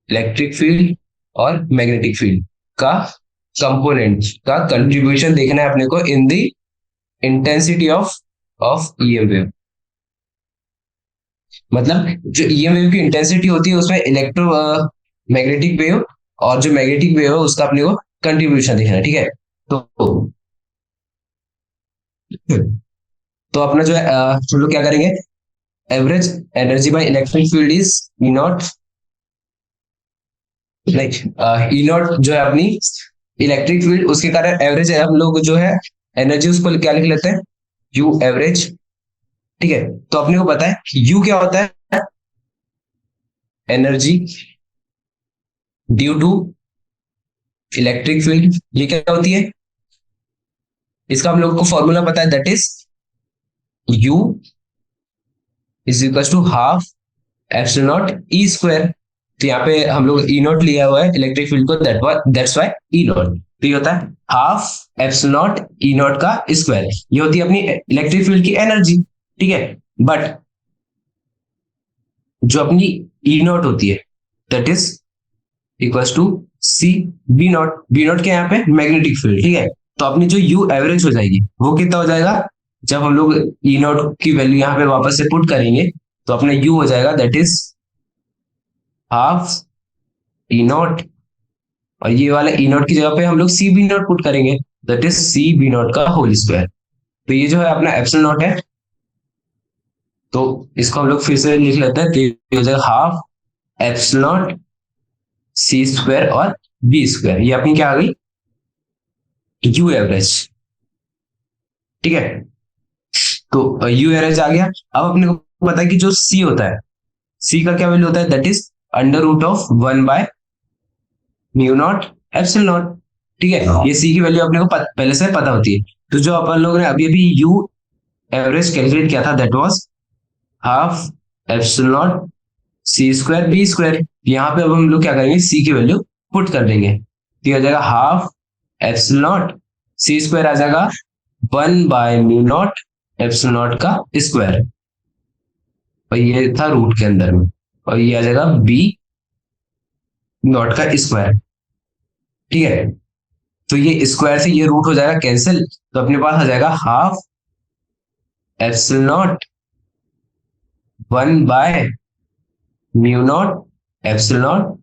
इलेक्ट्रिक फील्ड और मैग्नेटिक फील्ड का कंपोनेंट का कंट्रीब्यूशन देखना है अपने को in the intensity of EM wave. मतलब जो ईएम वेव की इंटेंसिटी होती है उसमें इलेक्ट्रो मैग्नेटिक वेव और जो मैग्नेटिक वेव है उसका अपने को कंट्रीब्यूशन देखना है, ठीक है। तो अपना जो है हम लोग क्या करेंगे, average energy by electric field is E not, like E not जो है अपनी इलेक्ट्रिक फील्ड, उसके कारण एवरेज हम लोग जो है एनर्जी उसको क्या लिख लेते हैं, यू एवरेज, ठीक है। तो अपने को पता है यू क्या होता है, energy due to electric field, ये क्या होती है, इसका हम लोग को फॉर्मूला पता है that is U is equal to half epsilon not E square. तो यहाँ पे हम लोग ई नॉट लिया हुआ है इलेक्ट्रिक फील्ड को, दैट्स व्हाई ई नॉट। तो ये होता है half epsilon not E not का स्क्वायर, ये होती है अपनी इलेक्ट्रिक फील्ड की एनर्जी, ठीक है। बट जो अपनी ई नॉट होती है that is equals to C B not, B not के यहाँ पे मैग्नेटिक फील्ड, ठीक है। तो अपनी जो यू एवरेज हो जाएगी वो कितना हो जाएगा, जब हम लोग ई नॉट की वैल्यू यहाँ पे वापस से पुट करेंगे तो अपना यू हो जाएगा that is half E not, और ये वाला ई नॉट की जगह पे हम लोग सी बी नॉट पुट करेंगे that is C B not का होल स्क्वायर। तो ये जो है अपना एप्सिलॉन नॉट है, तो इसको हम लोग फिर से लिख लेते हैं, तो ये हो जाएगा half epsilon not C square और बी स्क्वायर, ये अपनी क्या आ गई, यू एवरेज, ठीक है। तो यू एवरेज आ गया। अब अपने को पता है कि जो सी होता है, सी का क्या वैल्यू होता है, that is under root of 1 by mu not epsilon not, ठीक है। ये सी की वैल्यू अपने को पहले से पता होती है। तो जो अपन लोगों ने अभी अभी यू एवरेज कैलकुलेट किया था that was half epsilon not C square B square. यहाँ पे अब हम लोग क्या करेंगे, सी की वैल्यू पुट कर देंगे, तो ये आ जाएगा half epsilon not C square आ जाएगा 1 by mu not epsilon not का स्क्वायर, और ये था रूट के अंदर में, और ये आ जाएगा बी नॉट का स्क्वायर, ठीक है। तो ये स्क्वायर से ये रूट हो जाएगा कैंसिल, तो अपने पास आ जाएगा half epsilon not 1 by mu not epsilon not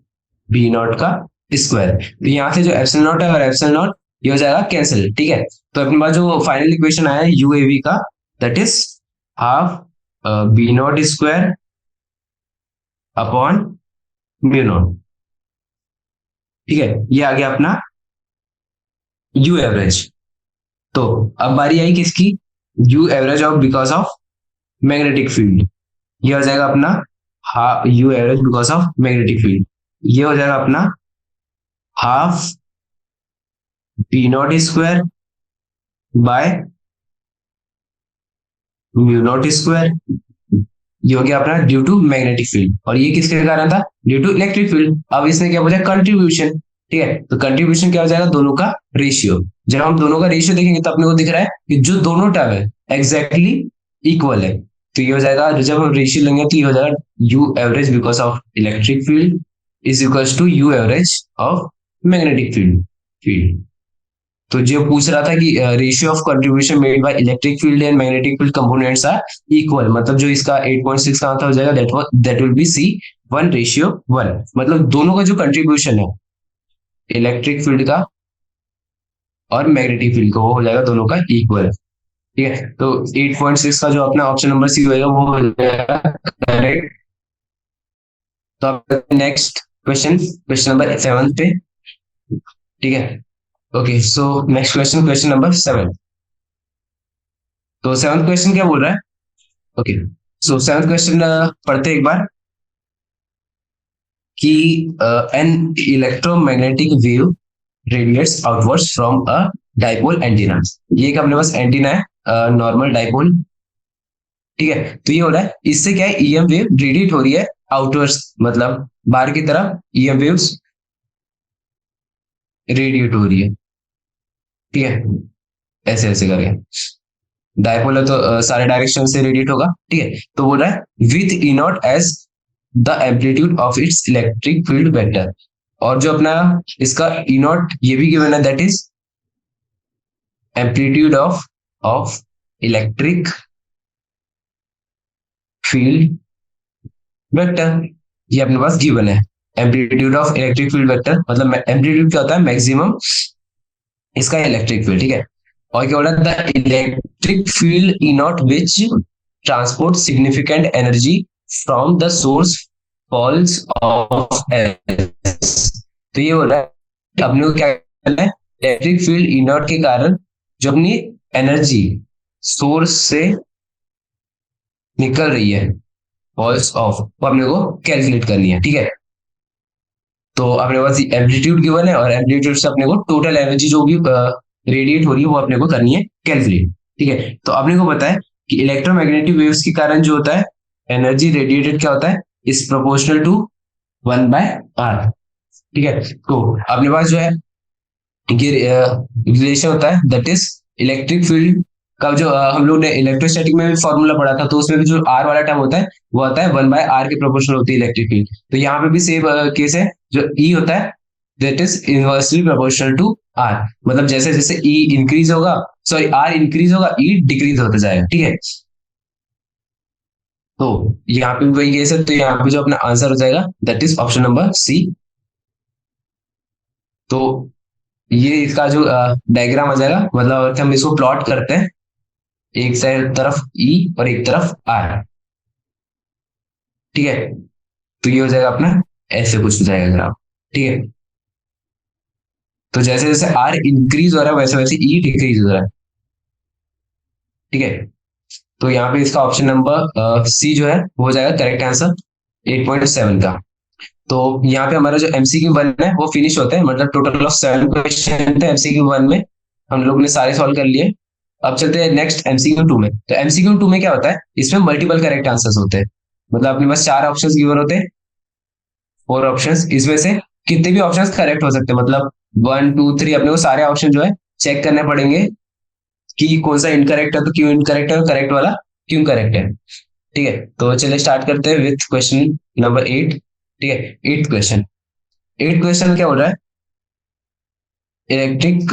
B not का स्क्वायर। तो यहाँ से जो एप्सिलॉन नॉट है और एप्सिलॉन नॉट ये हो जाएगा कैंसिल, ठीक है। तो अपने पास जो फाइनल इक्वेशन आया है यूएवी का that is half B not square upon mu not, ठीक है। ये आ गया अपना यू एवरेज। तो अब बारी आई किसकी, you average of because of magnetic field. ये हो जाएगा अपना you average because of magnetic field, ये हो जाएगा अपना half P not square by mu not square. ये हो गया अपना ड्यू टू मैग्नेटिक फील्ड, और ये किसके कारण था, ड्यू टू इलेक्ट्रिक फील्ड। अब इसने क्या बोला, कंट्रीब्यूशन। ठीक है, तो कंट्रीब्यूशन क्या हो जाएगा, दोनों का रेशियो। जब हम दोनों का रेशियो देखेंगे तो अपने को दिख रहा है कि जो दोनों टर्म है एग्जैक्टली इक्वल है। तो ये हो जाएगा, जब हम रेशियो लेंगे तो ये हो जाएगा U average because of electric field is equals to U average of magnetic field. तो जो पूछ रहा था कि ratio of contribution made by electric field and magnetic field components are equal, मतलब जो इसका 8.6 का आंसर हो जाएगा दैट विल बी सी 1:1। मतलब दोनों का जो कंट्रीब्यूशन है इलेक्ट्रिक फील्ड का और मैग्नेटिक फील्ड का, वो हो जाएगा दोनों का इक्वल। ठीक है, तो 8.6 का जो अपना ऑप्शन नंबर सी होगा वो हो जाएगा करेक्ट। तो अब नेक्स्ट क्वेश्चन, क्वेश्चन नंबर 7 पे। ठीक है, okay so next question, question number 7। तो सेवंथ क्वेश्चन क्या बोल रहा है, ओके सो सेवंथ क्वेश्चन पढ़ते हैं एक बार कि an electromagnetic wave radiates outwards from a dipole antenna. ये एक अपने पास एंटीना है नॉर्मल डाइपोल। ठीक है, तो ये हो रहा है, इससे क्या है, ईएम वेव रेडिएट हो रही है आउटवर्ड्स, मतलब बाहर की तरफ ईएम वेव्स रेडिएट हो रही है। ठीक है, ऐसे ऐसे करके डायपोल है तो सारे डायरेक्शन से रेडिएट होगा। ठीक है, तो बोल रहा है with E not as the amplitude of its electric field vector. और जो अपना इसका ई नॉट ये भी गिवन है, that is amplitude of electric field vector, ये अपने पास गिवन है। Amplitude of electric field vector मतलब एम्पलीट्यूड क्या होता है, मैक्सिमम इसका इलेक्ट्रिक फील्ड। ठीक है, और क्या बोला, the electric field E not which transport significant energy from the source falls off as. तो ये बोला अपने को क्या करना है, इलेक्ट्रिक फील्ड ई नॉट के कारण जो अपनी एनर्जी सोर्स से निकल रही है फॉल्स ऑफ, वो अपने को कैलकुलेट करनी है। ठीक है, तो अपने पास एम्पलीट्यूड गिवन है और एम्पलीट्यूड से अपने को टोटल एनर्जी जो भी रेडिएट हो रही है वो अपने को करनी है कैलकुलेट। ठीक है, तो अपने को पता है कि इलेक्ट्रोमैग्नेटिक वेव्स के कारण जो होता है एनर्जी रेडिएटेड क्या होता है, इज प्रोपोर्शनल टू 1/r। ठीक है, तो अपने पास जो है ये रिलेशन होता है, दैट इज इलेक्ट्रिक फील्ड का जो हम लोग ने इलेक्ट्रोस्टैटिक में भी फॉर्मूला पढ़ा था, तो उसमें भी जो आर वाला टर्म होता है वो आता है 1/r के प्रोपोर्शनल होती है इलेक्ट्रिक फील्ड। तो यहाँ पे भी सेम केस है, जो ई होता है that is inversely proportional to R. मतलब जैसे जैसे ई इंक्रीज होगा, सॉरी आर इंक्रीज होगा, ई डिक्रीज होता जाएगा। ठीक है, तो यहाँ पे भी वही केस है, तो यहाँ पे जो अपना आंसर हो जाएगा that is option number C. तो ये इसका जो डायग्राम आ जाएगा, मतलब अगर हम इसको प्लॉट करते हैं, एक साइड तरफ ई और एक तरफ आर। ठीक है, तो ये हो जाएगा अपना ऐसे कुछ हो जाएगा ग्राफ। ठीक है, तो जैसे जैसे आर इंक्रीज हो रहा है वैसे वैसे ई डिक्रीज हो रहा है। ठीक है, तो यहाँ पे इसका ऑप्शन नंबर सी जो है वो हो जाएगा करेक्ट आंसर 8.7 का। तो यहाँ पे हमारा जो एमसीक्यू 1 है वो फिनिश होता है, मतलब टोटल ऑफ 7 क्वेश्चन थे एमसीक्यू 1 में, हम लोग ने सारे सॉल्व कर लिए। अब चलते हैं नेक्स्ट एमसीक्यू 2 में। तो एमसीक्यू 2 में क्या होता है, इसमें मल्टीपल करेक्ट आंसर्स होते हैं, मतलब अपने पास 4 ऑप्शंस गिवन होते हैं, 4 ऑप्शंस, इसमें से कितने भी ऑप्शंस करेक्ट हो सकते हैं, मतलब 1 2 3 अपने को सारे ऑप्शन जो है चेक करने पड़ेंगे कि कौन सा इनकरेक्ट है तो क्यों इनकरेक्ट है, और करेक्ट वाला क्यों करेक्ट है। ठीक है, तो चलिए स्टार्ट करते हैं विथ क्वेश्चन नंबर 8। ठीक है, 8th क्वेश्चन। 8th क्वेश्चन क्या हो रहा है, electric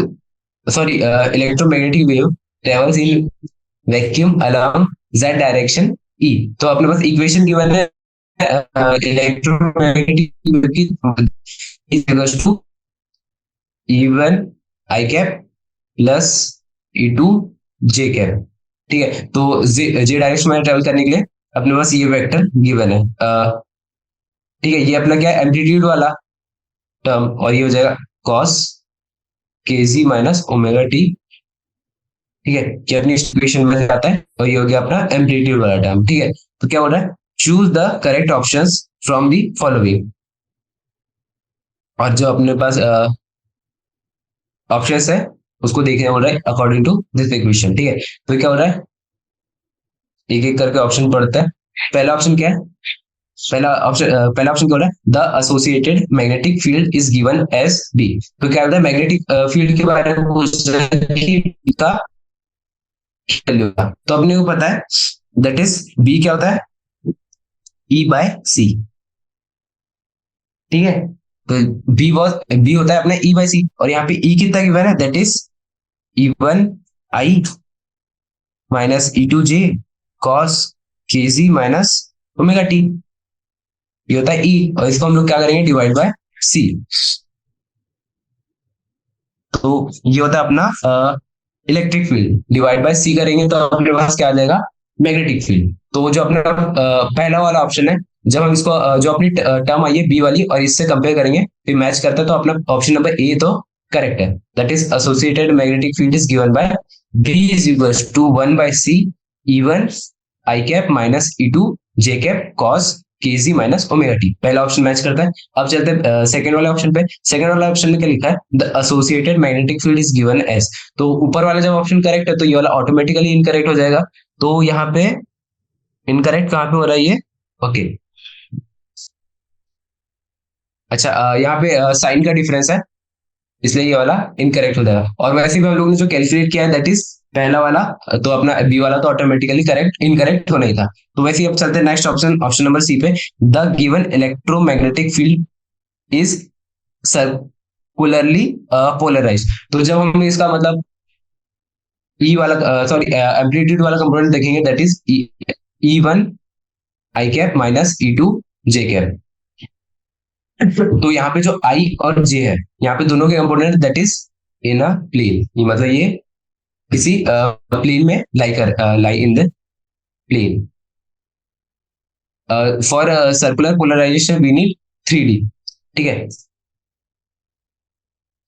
sorry electromagnetic wave travels in vacuum along z direction e। तो अपने पास इक्वेशन गिवन है इलेक्ट्रोमैग्नेटिक वेव की is equals to E1 i cap plus E2 j cap. ठीक है, तो जे डायरेक्शन में ट्रेवल करने के लिए अपने पास ये वेक्टर गिवन है। ठीक है, ये अपना क्या है, एम्पलीट्यूड वाला टर्म, और ये हो जाएगा cos kg minus omega T, ठीक है, कि अपनी इक्वेशन में आता है, और ये हो गया अपना एम्पलीट्यूड वाला टर्म, ठीक है। तो क्या हो रहा है, choose the correct options from the following, और जो अपने पास ऑप्शंस है उसको देखना हो रहा है अकॉर्डिंग टू दिस इक्वेशन, ठीक है। तो क्या हो रहा है, एक एक करके ऑप्शन पढ़ता है। पहला ऑप्शन क्या है, पहला ऑप्शन क्या हो रहा है, the associated magnetic field is given as B. तो क्या होता है, मैग्नेटिक फील्ड के बारे में पूछ रहा है कि B का वैल्यू का, तो अपने को पता है दैट इज बी क्या होता है, ई बाय सी, ठीक है। तो बी होता है अपना ई बाय सी, और यहाँ पे ई कितना गिवन है, that is E one I minus E two J cos K Z minus omega T, ये होता है ई, और इसको हम लोग क्या करेंगे, डिवाइड बाय सी। तो ये होता है अपना इलेक्ट्रिक फील्ड, डिवाइड बाय सी करेंगे तो अपने पास क्या आ जाएगा, मैग्नेटिक फील्ड। तो जो अपना पहला वाला ऑप्शन है, जब हम इसको जो अपनी टर्म आई है बी वाली और इससे कंपेयर करेंगे फिर मैच करता है, तो अपना ऑप्शन नंबर ए तो करेक्ट है, that is associated magnetic field is given by B is equals to 1/c E one I cap minus E two J cap cos K Z minus omega T, पहला option match करता है। अब चलते हैं second वाले option पे। Second वाला option में क्या लिखा है, the associated magnetic field is given as, तो ऊपर वाला जब ऑप्शन करेक्ट है तो ये वाला ऑटोमेटिकली इनकरेक्ट हो जाएगा। तो यहाँ पे इनकरेक्ट कहाँ पे हो रहा है ये, ओके, अच्छा यहाँ पे साइन का डिफरेंस है, इसलिए ये वाला इनकरेक्ट हो जाएगा। और वैसे भी हम लोगों ने जो कैलकुलेट किया है दैट इज पहला वाला, तो अपना बी वाला तो ऑटोमेटिकली करेक्ट इनकरेक्ट होना ही था। तो वैसे ही अब चलते हैं next option, option number C पे, the given electromagnetic field is circularly polarise. तो जब हम इसका मतलब ई वाला सॉरी एम्पलीट्यूड वाला कंपोनेंट देखेंगे that is E one I cap minus E two J cap. तो यहाँ पे जो आई और जे है, यहाँ पे दोनों के component that is in a plane, ये मतलब ये किसी प्लेन में lie in the plane. For circular polarisation we need 3D, ठीक है।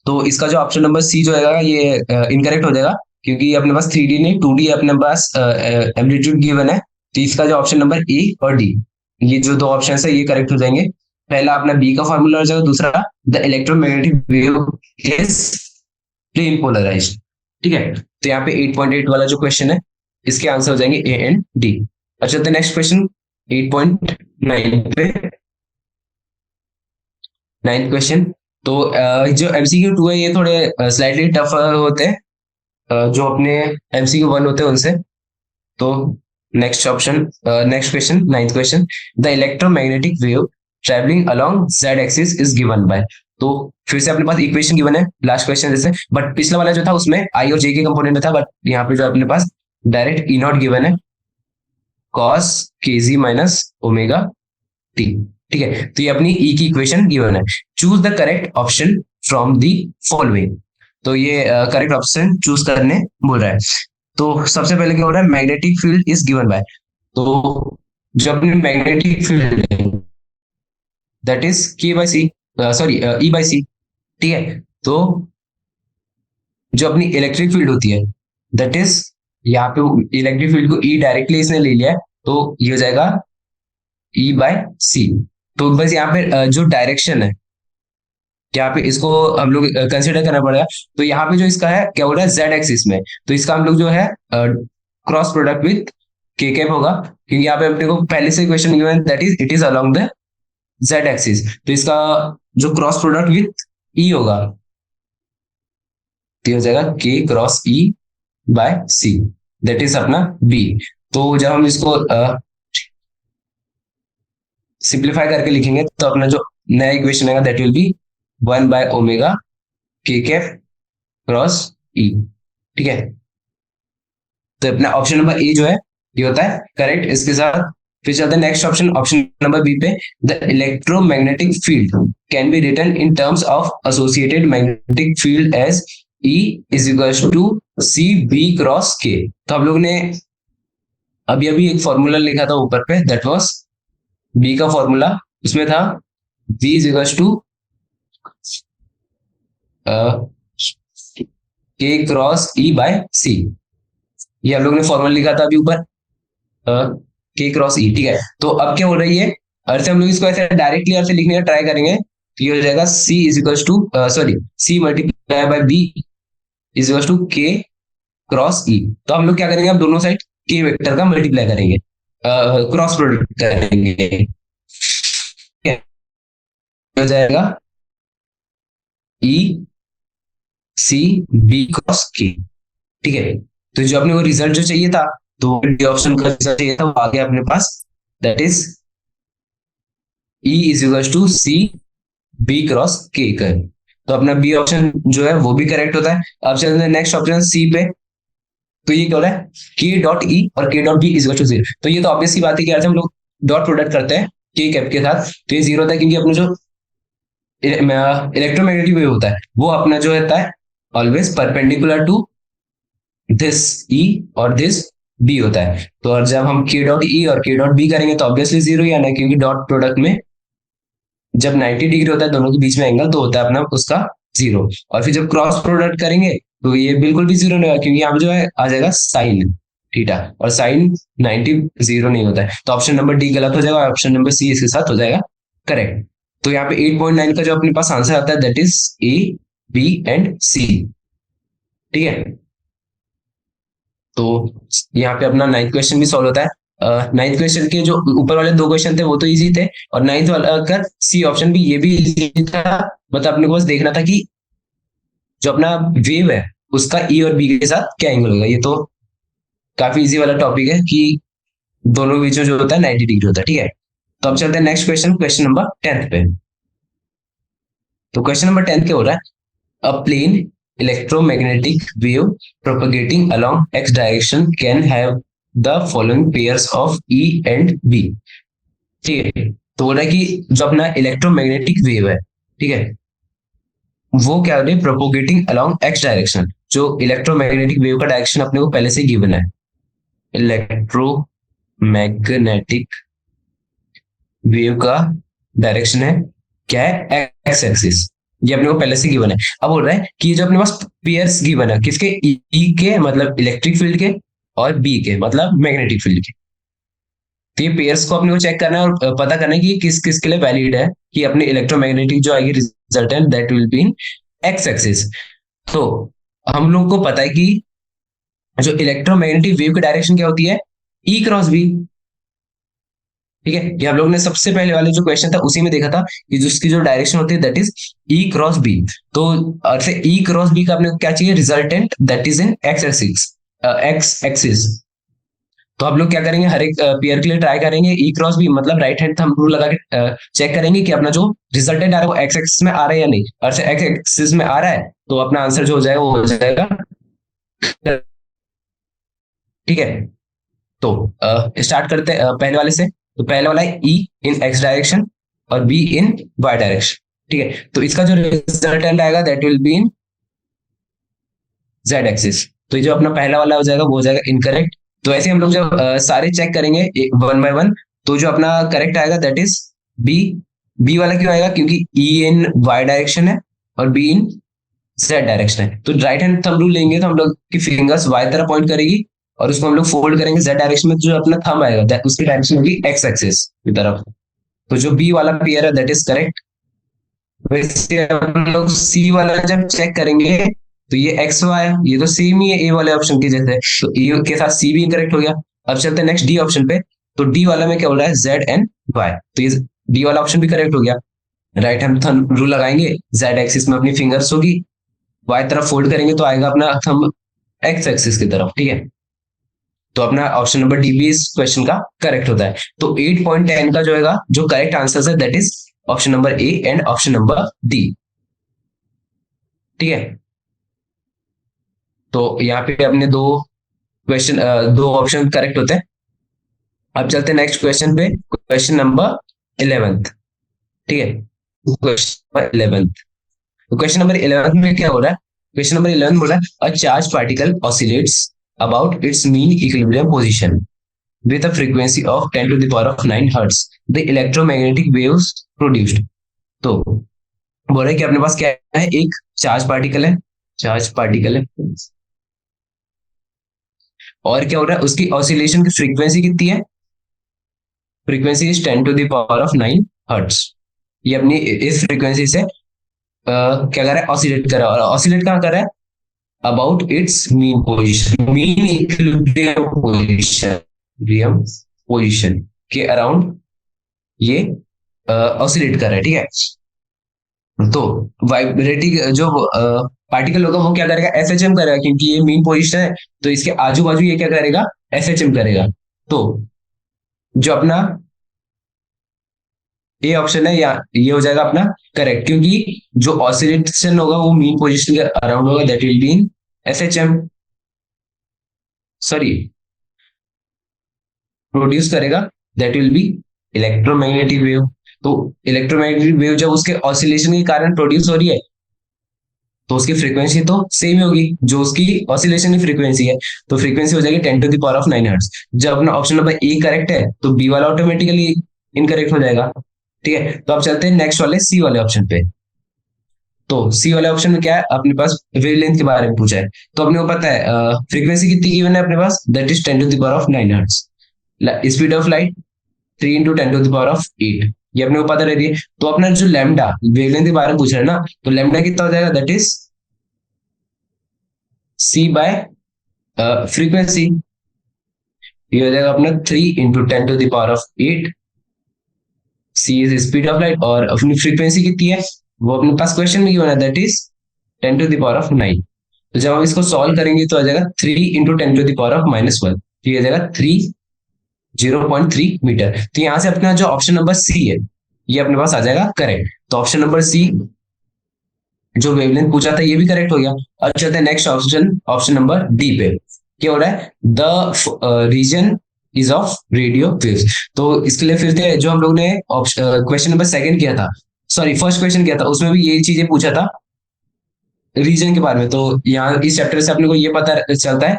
तो इसका जो ऑप्शन नंबर सी जो है ये इनकरेक्ट हो जाएगा, क्योंकि अपने पास 3D नहीं 2D अपने पास एम्पलीट्यूड गिवन है। तो इसका जो ऑप्शन नंबर ए और डी, ये जो दो ऑप्शन है ये करेक्ट हो जाएंगे। पहला अपना बी का फॉर्मूला हो जाएगा, दूसरा the electromagnetic wave is plane polarized, ठीक है। तो यहाँ पे 8.8 वाला जो क्वेश्चन है इसके आंसर हो जाएंगे ए एंड डी। अच्छा, तो नेक्स्ट क्वेश्चन 8.9 पे, नाइन्थ क्वेश्चन। तो जो एमसीक्यू 2 है ये थोड़े स्लाइटली टफ होते हैं, जो अपने एमसीक्यू 1 होते हैं उनसे। तो next question, ninth question, the electromagnetic wave travelling along Z axis is given by. तो फिर से अपने पास इक्वेशन गिवन है लास्ट क्वेश्चन जैसे, बट पिछला वाला जो था उसमें आई और जे के कंपोनेंट था, बट यहाँ पे जो अपने पास डायरेक्ट ई नॉट गिवन है, cos K Z minus omega T, ठीक है। तो ये अपनी ई की इक्वेशन गिवन है। Choose the correct option from the following, तो ये करेक्ट ऑप्शन चूज करने बोल रहा है। तो सबसे पहले क्या हो रहा है, magnetic field is given by, तो जो अपनी मैग्नेटिक फील्ड है that is K by C, sorry E by C, ठीक है। तो जो अपनी इलेक्ट्रिक फील्ड होती है दैट इज, यहाँ पे इलेक्ट्रिक फील्ड को ई डायरेक्टली इसने ले लिया है, तो ये हो जाएगा ई बाय सी। तो बस यहाँ पे जो डायरेक्शन है, यहाँ पे इसको हम लोग कंसिडर करना पड़ेगा। तो यहाँ पे जो इसका है क्या हो रहा है, जेड एक्सिस में, तो इसका हम लोग जो है क्रॉस प्रोडक्ट विथ के कैप होगा, क्योंकि यहाँ पे अपने को पहले से question given that is it is along the Z axis, तो इसका जो क्रॉस प्रोडक्ट विथ ई होगा तो हो जाएगा K cross E by C, that is अपना बी। तो जब हम इसको सिंप्लीफाई करके लिखेंगे तो अपना जो नया इक्वेशन आएगा दैट विल बी 1/ओमेगा के कैप क्रॉस ई, ठीक है। तो अपना ऑप्शन नंबर ए जो है ये होता है करेक्ट इसके साथ। फिर चलते हैं next option, option number B पे, the electromagnetic field can be written in terms of associated magnetic field as E is equals to C B cross K. तो हम लोग ने अभी अभी एक फॉर्मूला लिखा था ऊपर पे, दैट वाज बी का फॉर्मूला, उसमें था v is equals to K cross E by सी, ये हम लोग ने फॉर्मूला लिखा था अभी ऊपर, के क्रॉस ई, ठीक है। तो अब क्या हो रही है, अर्थ से हम लोग इसको ऐसे डायरेक्टली अर्थ से लिखने का ट्राई करेंगे, तो ये हो जाएगा C is equal to, sorry, C multiply by B is equal to K cross E. तो हम लोग क्या करेंगे, अब दोनों साइड के वेक्टर का मल्टीप्लाई करेंगे, क्रॉस प्रोडक्ट करेंगे, हो जाएगा ई सी बी क्रॉस के, ठीक है। तो जो अपने को रिजल्ट जो चाहिए था, तो डी ऑप्शन का रिजल्ट चाहिए था, वो आ गया अपने पास, that is E is equal to C B cross K कर। तो अपना बी ऑप्शन जो है वो भी करेक्ट होता है। अब चलते हैं नेक्स्ट ऑप्शन सी पे, तो ये क्या हो रहा है, के डॉट ई और K dot B is equal to zero. तो ये तो ऑब्वियस सी बात है कि हम लोग डॉट प्रोडक्ट करते हैं के कैप के साथ, तो ये जीरो होता है, क्योंकि अपना जो इलेक्ट्रोमैग्नेटिक वेव होता है वो अपना जो होता है ऑलवेज परपेंडिकुलर टू दिस ई और दिस बी होता है। तो और जब हम के डॉट ई और के डॉट बी करेंगे तो ऑब्वियसली जीरो ही आना है, क्योंकि डॉट प्रोडक्ट में जब 90 डिग्री होता है दोनों के बीच में एंगल, तो होता है अपना उसका जीरो। और फिर जब क्रॉस प्रोडक्ट करेंगे तो ये बिल्कुल भी जीरो नहीं होगा, क्योंकि यहाँ जो है आ जाएगा साइन थीटा, और साइन 90 जीरो नहीं होता है। तो ऑप्शन नंबर डी गलत हो जाएगा, ऑप्शन नंबर सी इसके साथ हो जाएगा करेक्ट। तो यहाँ पे 8.9 का जो अपने पास आंसर आता है that is A B and C, ठीक है। तो यहाँ पे अपना 9th क्वेश्चन भी सॉल्व होता है। 9th क्वेश्चन के जो ऊपर वाले 2 क्वेश्चन थे वो तो इजी थे, और 9th वाला का सी ऑप्शन भी, ये भी इजी था। मतलब अपने को बस देखना था कि जो अपना वेव है उसका ई और बी के साथ क्या एंगल होगा। ये तो काफी इजी वाला टॉपिक है कि दोनों के बीच में जो होता है 90 डिग्री होता है, ठीक है। तो अब चलते हैं next question, question number 10th पे। तो क्वेश्चन नंबर 10th क्या हो रहा है, अ plane electromagnetic wave propagating along x direction can have the following pairs of E and B, ठीक है। तो बोल रहा है कि जो अपना इलेक्ट्रोमैग्नेटिक वेव है, ठीक है, वो क्या हो रही है, प्रोपोगेटिंग अलोंग एक्स डायरेक्शन। जो इलेक्ट्रोमैग्नेटिक वेव का डायरेक्शन अपने को पहले से गिवन है, इलेक्ट्रोमैग्नेटिक वेव का डायरेक्शन है क्या है, एक्स एक्सिस, ये अपने को पहले से गिवन है। अब बोल रहा है कि जो अपने पास पेयर्स गिवन है किसके, ई के मतलब इलेक्ट्रिक फील्ड के, और बी के मतलब मैग्नेटिक फील्ड के। तो ये पेयर्स को अपने को चेक करना है और पता करना है कि किस किस के लिए वैलिड है, कि अपने इलेक्ट्रोमैग्नेटिक जो आएगी resultant that will be in x axis. तो हम लोग को पता है कि जो इलेक्ट्रोमैग्नेटिक वेव की डायरेक्शन क्या होती है, ई क्रॉस बी, ठीक है। ये हम लोग ने सबसे पहले वाले जो क्वेश्चन था उसी में देखा था कि जिसकी जो डायरेक्शन होती है that is E cross B. तो अर्थ ई क्रॉस बी का अपने को क्या चाहिए, resultant that is in x axis, x axis. तो हम लोग क्या करेंगे, हर एक पेयर के लिए ट्राई करेंगे ई क्रॉस बी, मतलब राइट हैंड थंब रूल लगा के चेक करेंगे कि अपना जो रिजल्टेंट आ रहा है वो एक्स एक्सिस में आ रहा है या नहीं। और एक्स एक्सिस में आ रहा है तो अपना आंसर जो हो जाएगा वो हो जाएगा, ठीक है। तो स्टार्ट करते हैं पहले वाले से। तो पहले वाला है ई इन एक्स डायरेक्शन और बी इन वाई डायरेक्शन, ठीक है। तो इसका जो रिजल्टेंट आएगा that will be in Z axis. तो ये जो अपना पहला वाला हो जाएगा वो हो जाएगा इनकरेक्ट। तो ऐसे हम लोग जब सारे चेक करेंगे वन बाय वन, तो जो अपना करेक्ट आएगा दैट इज बी। बी वाला क्यों आएगा, क्योंकि ई इन वाई डायरेक्शन है और बी इन जेड डायरेक्शन है। तो राइट हैंड थंब रूल लेंगे तो हम लोग की फिंगर्स वाई तरफ पॉइंट करेगी, और उसको हम लोग फोल्ड करेंगे जेड डायरेक्शन में, जो अपना थंब आएगा उसकी डायरेक्शन होगी एक्स एक्सिस की तरफ। तो जो बी वाला पेयर है दैट इज करेक्ट। वैसे हम लोग सी वाला जब चेक करेंगे तो ये एक्स वाई, ये तो सेम ही है ए वाले ऑप्शन के जैसे, तो ए के साथ सी भी इनकरेक्ट हो गया। अब चलते हैं नेक्स्ट डी ऑप्शन पे। तो डी वाला में क्या बोल रहा है, जेड एंड वाई, तो ये डी वाला ऑप्शन भी करेक्ट हो गया। राइट हैंड थंब रूल लगाएंगे, जेड एक्सिस में अपनी फिंगर्स होगी, वाई तरफ फोल्ड करेंगे तो आएगा अपना थंब एक्स एक्सिस की तरफ, ठीक है। तो अपना ऑप्शन नंबर डी भी इस क्वेश्चन का करेक्ट होता है। तो 8.10 का जो है जो करेक्ट आंसर है that is option number A and option number D, ठीक है। तो यहाँ पे अपने दो क्वेश्चन, दो ऑप्शन करेक्ट होते हैं। अब चलते हैं नेक्स्ट क्वेश्चन पे, क्वेश्चन नंबर 11th, ठीक है। क्वेश्चन नंबर 11th, तो क्वेश्चन नंबर 11th में क्या हो रहा है, क्वेश्चन नंबर 11 बोला a charge particle oscillates about its mean equilibrium position with a frequency of 10 to the power of 9 hertz. The electromagnetic waves produced. तो बोल रहे कि अपने पास क्या है, एक चार्ज पार्टिकल है, चार्ज पार्टिकल है। और क्या हो रहा है, उसकी ऑसिलेशन की फ्रीक्वेंसी कितनी है? Frequency is 10⁻⁹ hertz. ये अपनी इस फ्रीक्वेंसी से क्या कर रहा है, ऑसिलेट कर रहा है। और ऑसिलेट कहाँ कर रहा है? About it's mean position, mean equilibrium position के अराउंड ये ऑसिलेट कर रहा है, ठीक है। तो वाइब्रेटिंग जो पार्टिकल होगा वो क्या करेगा, एसएचएम करेगा, क्योंकि ये मीन पोजिशन है। तो इसके आजू बाजू ये क्या करेगा, एसएचएम करेगा। तो जो अपना ए ऑप्शन है, या ये हो जाएगा अपना करेक्ट, क्योंकि जो ऑसिलेशन होगा वो मीन पोजिशन के अराउंड होगा, that will be in SHM, sorry produce करेगा, that will be electromagnetic wave. तो इलेक्ट्रोमैग्नेटिक वेव जब उसके ऑसिलेशन के कारण प्रोड्यूस हो रही है, तो उसकी फ्रीक्वेंसी तो सेम ही होगी जो उसकी ऑसिलेशन की फ्रीक्वेंसी है। तो फ्रीक्वेंसी हो जाएगी 10⁻⁹ हर्ट्ज। जब अपना ऑप्शन नंबर ए करेक्ट है तो बी वाला ऑटोमेटिकली इनकरेक्ट हो जाएगा, ठीक है। तो अब चलते हैं नेक्स्ट वाले सी वाले ऑप्शन पे। तो सी वाले ऑप्शन में क्या है, अपने पास वेवलेंथ के बारे में पूछा है। तो अपने को पता है फ्रीक्वेंसी कितनी गिवन है अपने पास, that is 10⁻⁹ hertz. Speed of light 3 × 10⁸ ये अपने को पता रहती है। तो अपना जो लैम्डा वेवलेंथ के बारे में पूछ रहा है ना, तो लैम्डा कितना हो जाएगा, that is C by frequency. ये हो जाएगा अपना 3 × 10⁸ C is speed of light, और अपनी फ्रीक्वेंसी कितनी है वो अपने पास क्वेश्चन में गिवन है, दैट इज 10⁹ तो जब हम इसको सॉल्व करेंगे तो आ जाएगा 3 × 10⁻⁻⁴ तो ये आ जाएगा 0.3 मीटर। तो यहाँ से अपना जो ऑप्शन नंबर सी है ये अपने पास आ जाएगा करेक्ट। तो ऑप्शन नंबर सी जो वेवलेंथ पूछा था ये भी करेक्ट हो गया। अब चलते हैं next option, option number D पे। क्या हो रहा है, the reason is of radio waves. तो इसके लिए फिर से जो हम लोग ने क्वेश्चन नंबर सेकंड किया था, सॉरी फर्स्ट क्वेश्चन किया था, उसमें भी ये चीजें पूछा था रीजन के बारे में। तो यहाँ इस चैप्टर से अपने को ये पता चलता है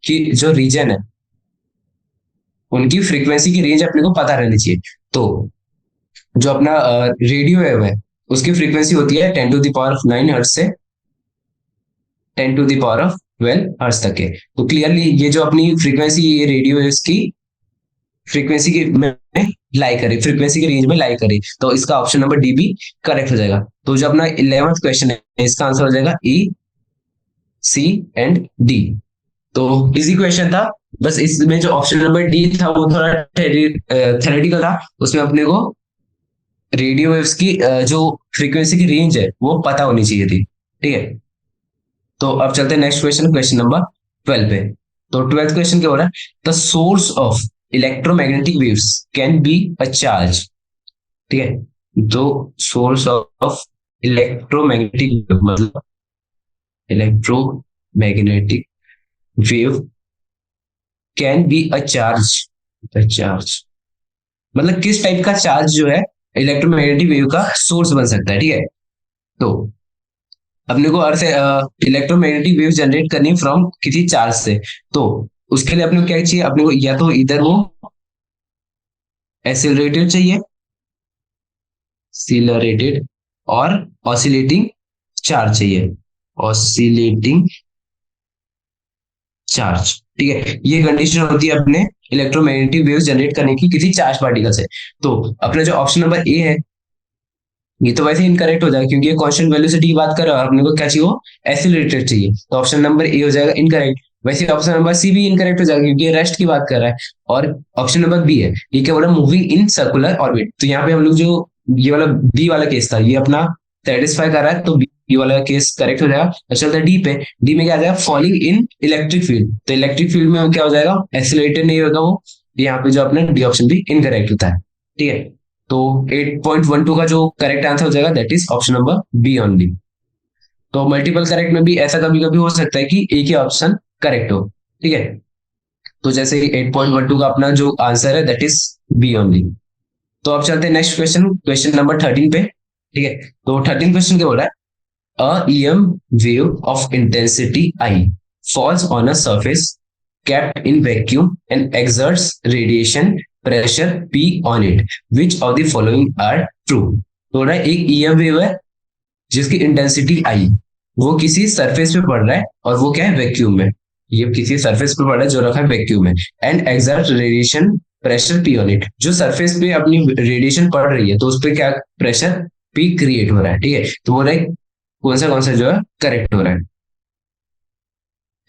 कि जो रीजन है उनकी फ्रीक्वेंसी की रेंज अपने को पता रहनी चाहिए। तो जो अपना रेडियो वेव है उसकी फ्रीक्वेंसी होती है 10⁻⁹ हर्ट्ज से 10⁻12 हर्ट्ज तक है। तो क्लियरली ये जो अपनी फ्रीक्वेंसी, ये रेडियो वेव्स की फ्रीक्वेंसी की में लाई करे, फ्रीक्वेंसी की रेंज में लाई करे। तो इसका ऑप्शन नंबर डी भी करेक्ट हो जाएगा। तो जो अपना 11th क्वेश्चन है इसका आंसर हो जाएगा ई, सी एंड डी। तो इजी क्वेश्चन था, बस इसमें जो ऑप्शन नंबर डी था वो थोड़ा थ्योरेटिकल था। उसमें अपने को रेडियो वेव्स की जो फ्रीक्वेंसी की रेंज है वो पता होनी चाहिए थी, ठीक है। तो अब चलते हैं नेक्स्ट क्वेश्चन, क्वेश्चन नंबर 12 पे। तो 12th क्वेश्चन क्या हो रहा है, the source of electromagnetic waves can be a charge, ठीक है। जो सोर्स ऑफ इलेक्ट्रोमैग्नेटिक मतलब electromagnetic wave can be a charge, charge मतलब किस टाइप का चार्ज जो है इलेक्ट्रोमैग्नेटिक वेव का सोर्स बन सकता है, ठीक है। तो अपने को अर्थ इलेक्ट्रोमैग्नेटिक वेव जनरेट करनी फ्रॉम किसी चार्ज से। तो उसके लिए अपने को क्या चाहिए, अपने को या तो इधर वो एक्सिलरेटेड चाहिए, एक्सिलरेटेड, और ऑसिलेटिंग चार्ज चाहिए, ऑसिलेटिंग चार्ज, ठीक है। ये कंडीशन होती है अपने इलेक्ट्रोमैग्नेटिक वेव जनरेट करने की किसी चार्ज पार्टिकल से। तो अपना जो ऑप्शन नंबर ए है ये तो वैसे इनकरेक्ट हो जाएगा, क्योंकि ये कांस्टेंट वेलोसिटी की बात कर रहा है, अपने को क्या चाहिए, वो एक्सिलरेटेड चाहिए। तो ऑप्शन नंबर ए हो जाएगा इनकरेक्ट। वैसे ऑप्शन नंबर सी भी इनकरेक्ट हो जाएगा, क्योंकि ये रेस्ट की बात कर रहा है। और ऑप्शन नंबर बी है, ये क्या बोला, मूविंग इन सर्कुलर ऑर्बिट। तो यहाँ पे हम लोग जो ये वाला बी वाला केस था ये अपना सेटिस्फाई कर रहा है, तो बी वाला केस करेक्ट हो जाएगा। चलता है डी पे। डी में क्या आ जाएगा, फॉलिंग इन इलेक्ट्रिक फील्ड। तो इलेक्ट्रिक फील्ड में क्या हो जाएगा, एक्सिलरेटेड नहीं होगा वो। यहाँ पे जो अपना डी ऑप्शन भी इनकरेक्ट होता है, ठीक है। तो 8.12 का जो करेक्ट आंसर हो जाएगा that is option number B only. तो मल्टीपल करेक्ट में भी ऐसा कभी कभी हो सकता है कि एक ही ऑप्शन करेक्ट हो, ठीक है। तो जैसे 8.12 का अपना जो आंसर है दैट इज बी ओनली। तो अब चलते हैं नेक्स्ट क्वेश्चन, क्वेश्चन नंबर 13 पे, ठीक है। तो 13 क्वेश्चन क्या बोल रहा है, अ EM wave of intensity I falls on a surface kept in vacuum and exerts radiation pressure P on it. Which of the following are true? तो ना एक EM wave है जिसकी इंटेंसिटी I, वो किसी सरफेस पे पड़ रहा है और वो क्या है, वैक्यूम में। ये किसी सरफेस पे पड़ रहा है जो रखा है वैक्यूम में, and exert radiation pressure P on it. जो सरफेस पे अपनी रेडिएशन पड़ रही है तो उस पर क्या प्रेशर पी क्रिएट हो रहा है, ठीक है। तो बोल रहा है कौन सा जो है करेक्ट हो रहा है,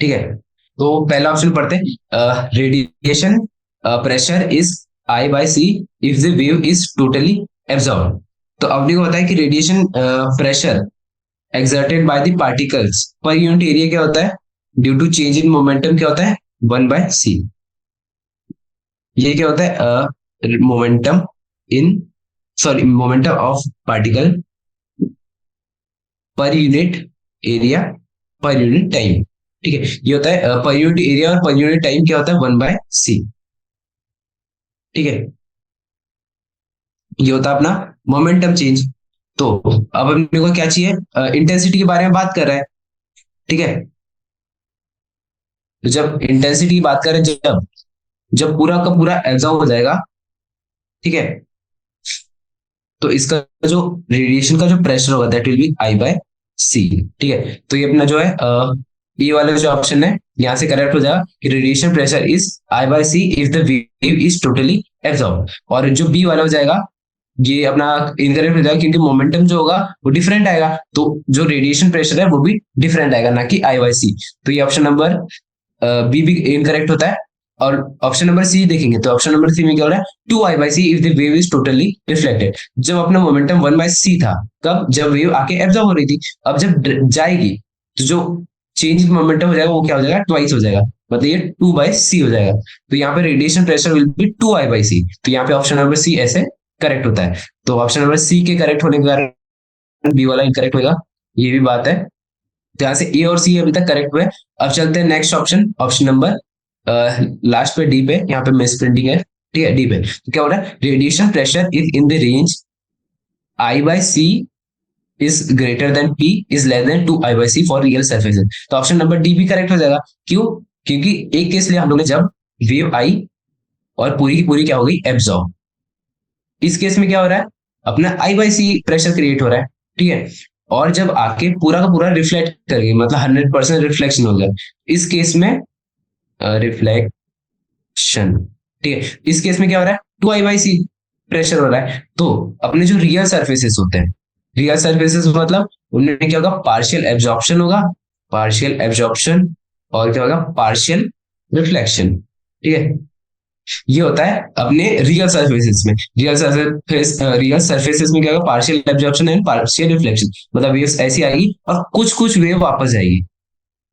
ठीक है। तो पहला ऑप्शन पढ़ते हैं, radiation pressure is I by C if the wave is totally absorb. तो अपने को बताया कि radiation pressure exerted by the particles per unit area क्या होता है, due to change in momentum क्या होता है, 1/c। ये क्या होता है, momentum in, sorry momentum of particle per unit area per unit time, ठीक है। ये होता है पर यूनिट एरिया और पर यूनिट टाइम क्या होता है, 1/c, ठीक है। ये होता है अपना मोमेंटम चेंज। तो अब अपने को क्या चाहिए, इंटेंसिटी के बारे में बात कर रहा है, ठीक है। तो जब इंटेंसिटी की बात करें, जब जब पूरा का पूरा एब्जॉर्ब हो जाएगा, ठीक है, तो इसका जो रेडिएशन का जो प्रेशर होगा that will be I by C, ठीक है। तो ये अपना जो है ये वाला जो ऑप्शन है यहाँ से करेक्ट हो जाएगा कि radiation pressure is I by C if the wave is totally absorb. और जो बी वाला हो जाएगा ये अपना इनकरेक्ट हो जाएगा, क्योंकि मोमेंटम जो होगा वो डिफरेंट आएगा, तो जो रेडिएशन प्रेशर है वो भी डिफरेंट आएगा, ना कि आई बाय सी। तो ये ऑप्शन नंबर बी भी इनकरेक्ट होता है। और ऑप्शन नंबर सी देखेंगे तो ऑप्शन नंबर सी में क्या हो रहा है, 2 I/c if the wave is totally reflected. जब अपना मोमेंटम 1/c था, कब, जब वेव आके एब्जॉर्ब हो रही थी। अब जब जाएगी तो जो चेंज इन मोमेंटम हो जाएगा वो क्या हो जाएगा, ट्वाइस हो जाएगा, मतलब ये 2/c हो जाएगा। तो यहाँ पे radiation pressure will be 2I/c। तो यहाँ पे ऑप्शन नंबर सी ऐसे करेक्ट होता है। तो ऑप्शन नंबर सी के करेक्ट होने के कारण बी वाला इनकरेक्ट होगा, ये भी बात है। तो यहाँ से ए और सी अभी तक करेक्ट हुए। अब चलते हैं next option, option number last पे डी पे, यहाँ पे मिस प्रिंटिंग है, ठीक है। डी पे तो क्या हो रहा है, radiation pressure is in the range I/c is greater then P is less than 2I/c for real surfaces. तो ऑप्शन नंबर डी भी करेक्ट हो जाएगा। क्यों, क्योंकि एक केस लिया हम लोग ने जब वेव आई और पूरी की पूरी क्या हो गई, एब्जॉर्ब। इस केस में क्या हो रहा है, अपना I/c प्रेशर क्रिएट हो रहा है, ठीक है। और जब आके पूरा का पूरा रिफ्लेक्ट करेगी, मतलब 100% रिफ्लेक्शन हो गया, इस केस में रिफ्लेक्शन, ठीक है। इस केस में क्या हो रहा है, 2I/c प्रेशर हो रहा है। तो अपने जो रियल सर्फेसेस होते हैं, रियल सर्फेसेस मतलब उनमें क्या होगा, पार्शियल एब्जॉर्प्शन होगा, पार्शियल एब्जॉर्प्शन, और क्या होगा, पार्शियल रिफ्लेक्शन, ठीक है। ये होता है अपने रियल सर्फेसेस में। रियल सर्फेसेस में क्या होगा, partial absorption and partial reflection, मतलब वेव्स ऐसी आएगी और कुछ कुछ वेव वापस जाएगी,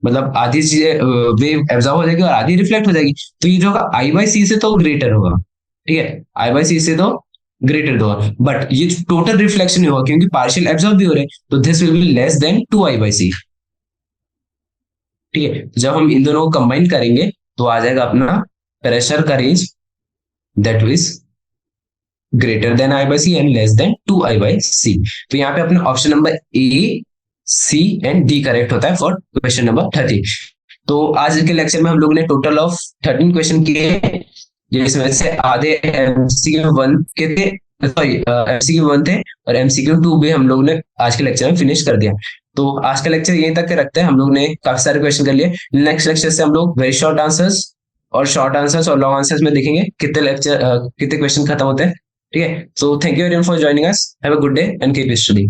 मतलब आधी चीजें वेव एब्जॉर्ब हो जाएगी और आधी रिफ्लेक्ट हो जाएगी। तो ये जो होगा I/c से तो ग्रेटर होगा, ठीक है, I/c से तो ग्रेटर होगा, बट ये टोटल रिफ्लेक्शन नहीं होगा क्योंकि पार्शियल एब्जॉर्ब भी हो रहे हैं, तो this will be less than 2I/c, ठीक है। जब हम इन दोनों को कंबाइन करेंगे तो आ जाएगा अपना प्रेशर का range that is greater than I/c and less than 2I/c। तो यहाँ पे अपना option number A, C and D correct होता है फॉर क्वेश्चन नंबर 30। तो आज के लेक्चर में हम लोग ने टोटल ऑफ 13 क्वेश्चन किए, जिसमें से आधे MCQ 1 के थे, सॉरी MCQ 1 थे, और MCQ 2 भी हम लोग ने आज के लेक्चर में फिनिश कर दिया। तो आज का लेक्चर यहीं तक के रखते हैं, हम लोग ने काफी सारे क्वेश्चन कर लिए। नेक्स्ट लेक्चर से हम लोग वेरी शॉर्ट आंसर्स और लॉन्ग आंसर्स में देखेंगे कितने क्वेश्चन खत्म होते हैं, ठीक है। So thank you very much for joining us, have a good day and keep study.